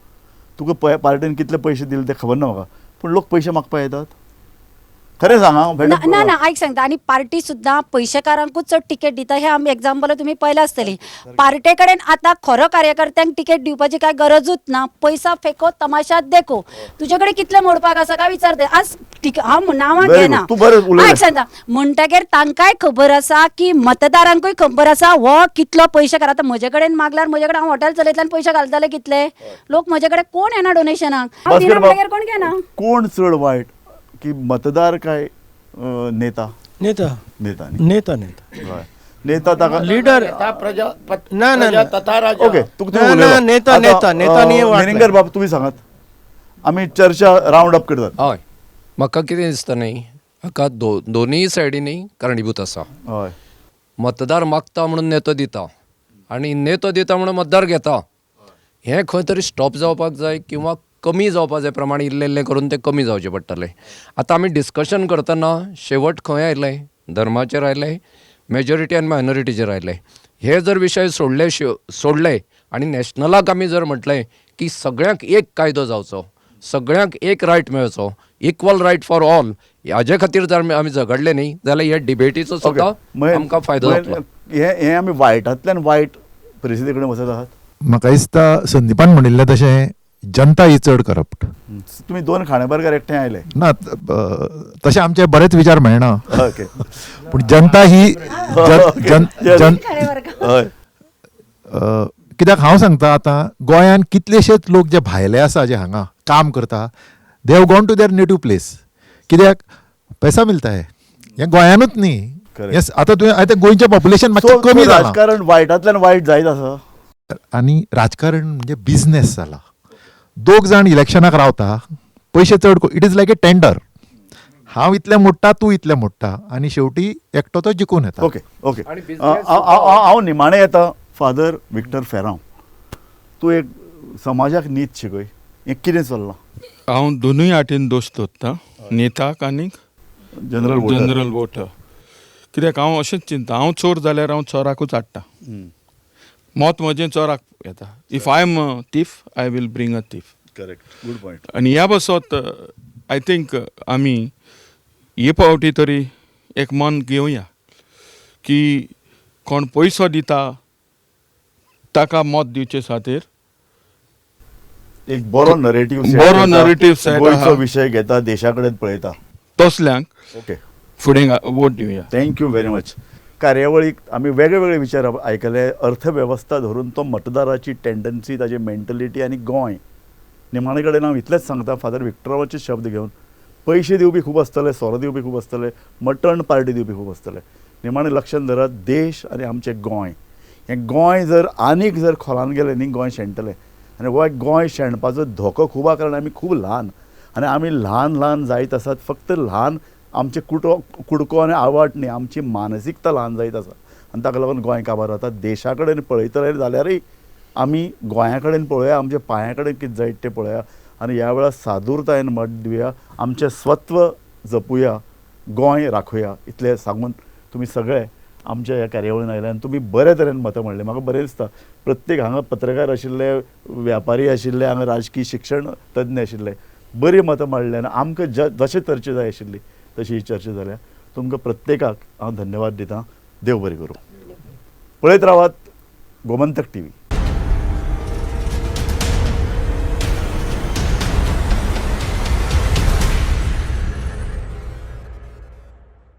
तुका पार्टीन कितले पयशे दिले ते खबर ना म्हाका, पूण लोक पयशे मागपा येतात खरें सांग हांव ना ना ऐक सांगता, आणि पार्टी सुद्धा पैसेकारांकूच चड तिकेट दिता हे आमी एक्झाम्पल तुम्ही पळयला आसतली. पार्टे कडेन आतां खरो कार्यकर्त्यांक तिकेट दिवपाची काय गरजूच ना. पैसा फेको तमाशा देखो. तुजे कडेन कितले मोडपाक आसा काय विचारते आज. हांव नांवां Very घेना. good. तूं बरें उलयलें. ऐक सांगता म्हणटगीर तांकांय खबर आसा की मतदारांकूय खबर आसा हो कितलो पयशे करा. आतां म्हजे कडेन मागल्यार म्हजे कडेन हांव हॉटेल चलयतल्यान पयशे घालतले कितले लोक म्हजे कडेन कोण येना डोनेशनाक. हांव दिना म्हणटगीर कोण घेना. कोण चड वायट की मतदार काय नेता? नेता नेता न्ही? नेता नेता हय. नेता ताका लिडर ना ना ओके तुका ना, ना, नेता, नेता, नेतांनी वाटलंय. मिनिंगर बाब तुम्ही सांगात. आमी चर्चा रावंड अप करतात. हय म्हाका कितें दिसता न्ही, हाका दोनूय सायडीनी कारणीभूत आसा. हय मतदार मागता म्हणून नेतो दिता आनी नेतो दिता म्हणून मतदार घेता. हें खंय तरी स्टॉप जावपाक जाय किंवा कमी जावपाक जाय. प्रमाणे इल्लें इल्लें करून तें कमी जावचें पडटलें. आतां आमी डिस्कशन करतना शेवट खंय आयलें, धर्माचेर आयलें, मेजॉरिटी आनी मायनॉरिटीचेर आयलें. हे जर विशय सोडले आनी नॅशनलाक आमी जर म्हटलें की सगळ्यांक एक कायदो जावचो, सगळ्यांक एक रायट मेळचो, इक्वल रायट फॉर ऑल, हाजे खातीर जर आमी झगडले न्ही जाल्यार हे डिबेटीचो सुद्दां आमकां फायदो जातलो. हे आमी वायटांतल्यान वायट परिस्थिती कडेन वचत आहात. म्हाका दिसता संदीपान म्हणिल्लें तशें जनता ही चड करप्ट. तुमी दोन खांडेबरकार एकठांय आयले. ना तशे आमचे बरेच विचार मेळना, ओके पूण जनता ही हय कित्याक हांव सांगता आतां गोंयान कितलेशेच लोक जे भायले आसा जे हांगा काम करता, they have gone to their native place. कित्याक पैसा मिलता है. हें गोंयानूच न्ही, Correct. आतां तुवें आतां गोंयचें पॉप्युलेशन मातशें कमी जालां राजकारण वायटांतल्यान वायट जायत आसा. आनी राजकारण म्हणजे बिझनेस जाला. दोग जाण इलेक्शनाक रावता, पयशे चड it is like A tender. हांव इतलें मोडटा, तूं इतलें मोडटा आनी शेवटी एकटो तो जिखून येता. ओके ओके हांव निमाणें येता. फादर विक्टर फेरांव, तूं एक समाजाक नीत शिकय. हें कितें चल्लां? हांव दोनूय वाटेन दोश धरता, नेताक आनी जनरल वोटर. कित्याक हांव अशेंच चिंता, हांव चोर जाल्यार हांव चोराकूच हाडटा. मत म्हजें चोराक येता. If I am a thief I will bring a thief. Correct, good point. आनी ह्या बसत आय थिंक आमी हे फावटी तरी एक मन घेवया की कोण पयसो दिता ताका मत दिवचे खातीर एक बरो नरेटिव्ह set गोंयचो आहा. विशय घेता, देशा कडेन पळयता. तसल्यांक ओके, फुडें वोट दिवया. Thank you very much. कार्यावळीक आमी वेगळे वेगळे विचार आयकले. अर्थवेवस्था धरून तो मतदाराची टेंडन्सी, ताची मेंटलिटी आनी गोंय. निमाणे कडेन हांव इतलेंच सांगता, फादर विक्टरावाचे शब्द घेवन, पयशे दिवपी खूब आसतले, सोरो दिवपी खूब आसतले, मटण पार्टी दिवपी खूब आसतले. निमाणें लक्षांत धरात, देश आनी आमचें गोंय, हें गोंय जर आनीक जर खोलान गेलें न्ही, गोंय शेणटलें. आनी गोंय शेणपाचो धोको खूब आहा, कारण आमी खूब ल्हान आनी आमी ल्हान ल्हान जायत आसात. फक्त ल्हान आमचे कुडको आनी आवड न्ही, आमची मानसिकता ल्हान जायत आसा. आनी ताका लागून गोंय काबार जाता. देशा कडेन पळयतले जाल्यारय आमी गोंया कडेन पळोवया, आमच्या पांया कडेन कितें जायत तें पळोवया आनी ह्या वेळार सादूरतायेन मत दिवया, आमचें स्वत्व जपुया, गोंय राखुया. इतलें सांगून तुमी सगळे आमच्या ह्या कार्यावळीन आयले आनी तुमी बरे तरेन मतां म्हणलें. म्हाका बरें दिसता. प्रत्येक हांगा पत्रकार आशिल्ले, व्यापारी आशिल्ले, हांगा राजकीय शिक्षण तज्ञ आशिल्ले, बरी मतां मांडले आनी आमकां जशें चर्चा जाय आशिल्ली तशी ही चर्चा जाल्या. तुमकां प्रत्येकाक हांव धन्यवाद दितां. देव बरें करूं. पळयत रावात गोमंतक TV.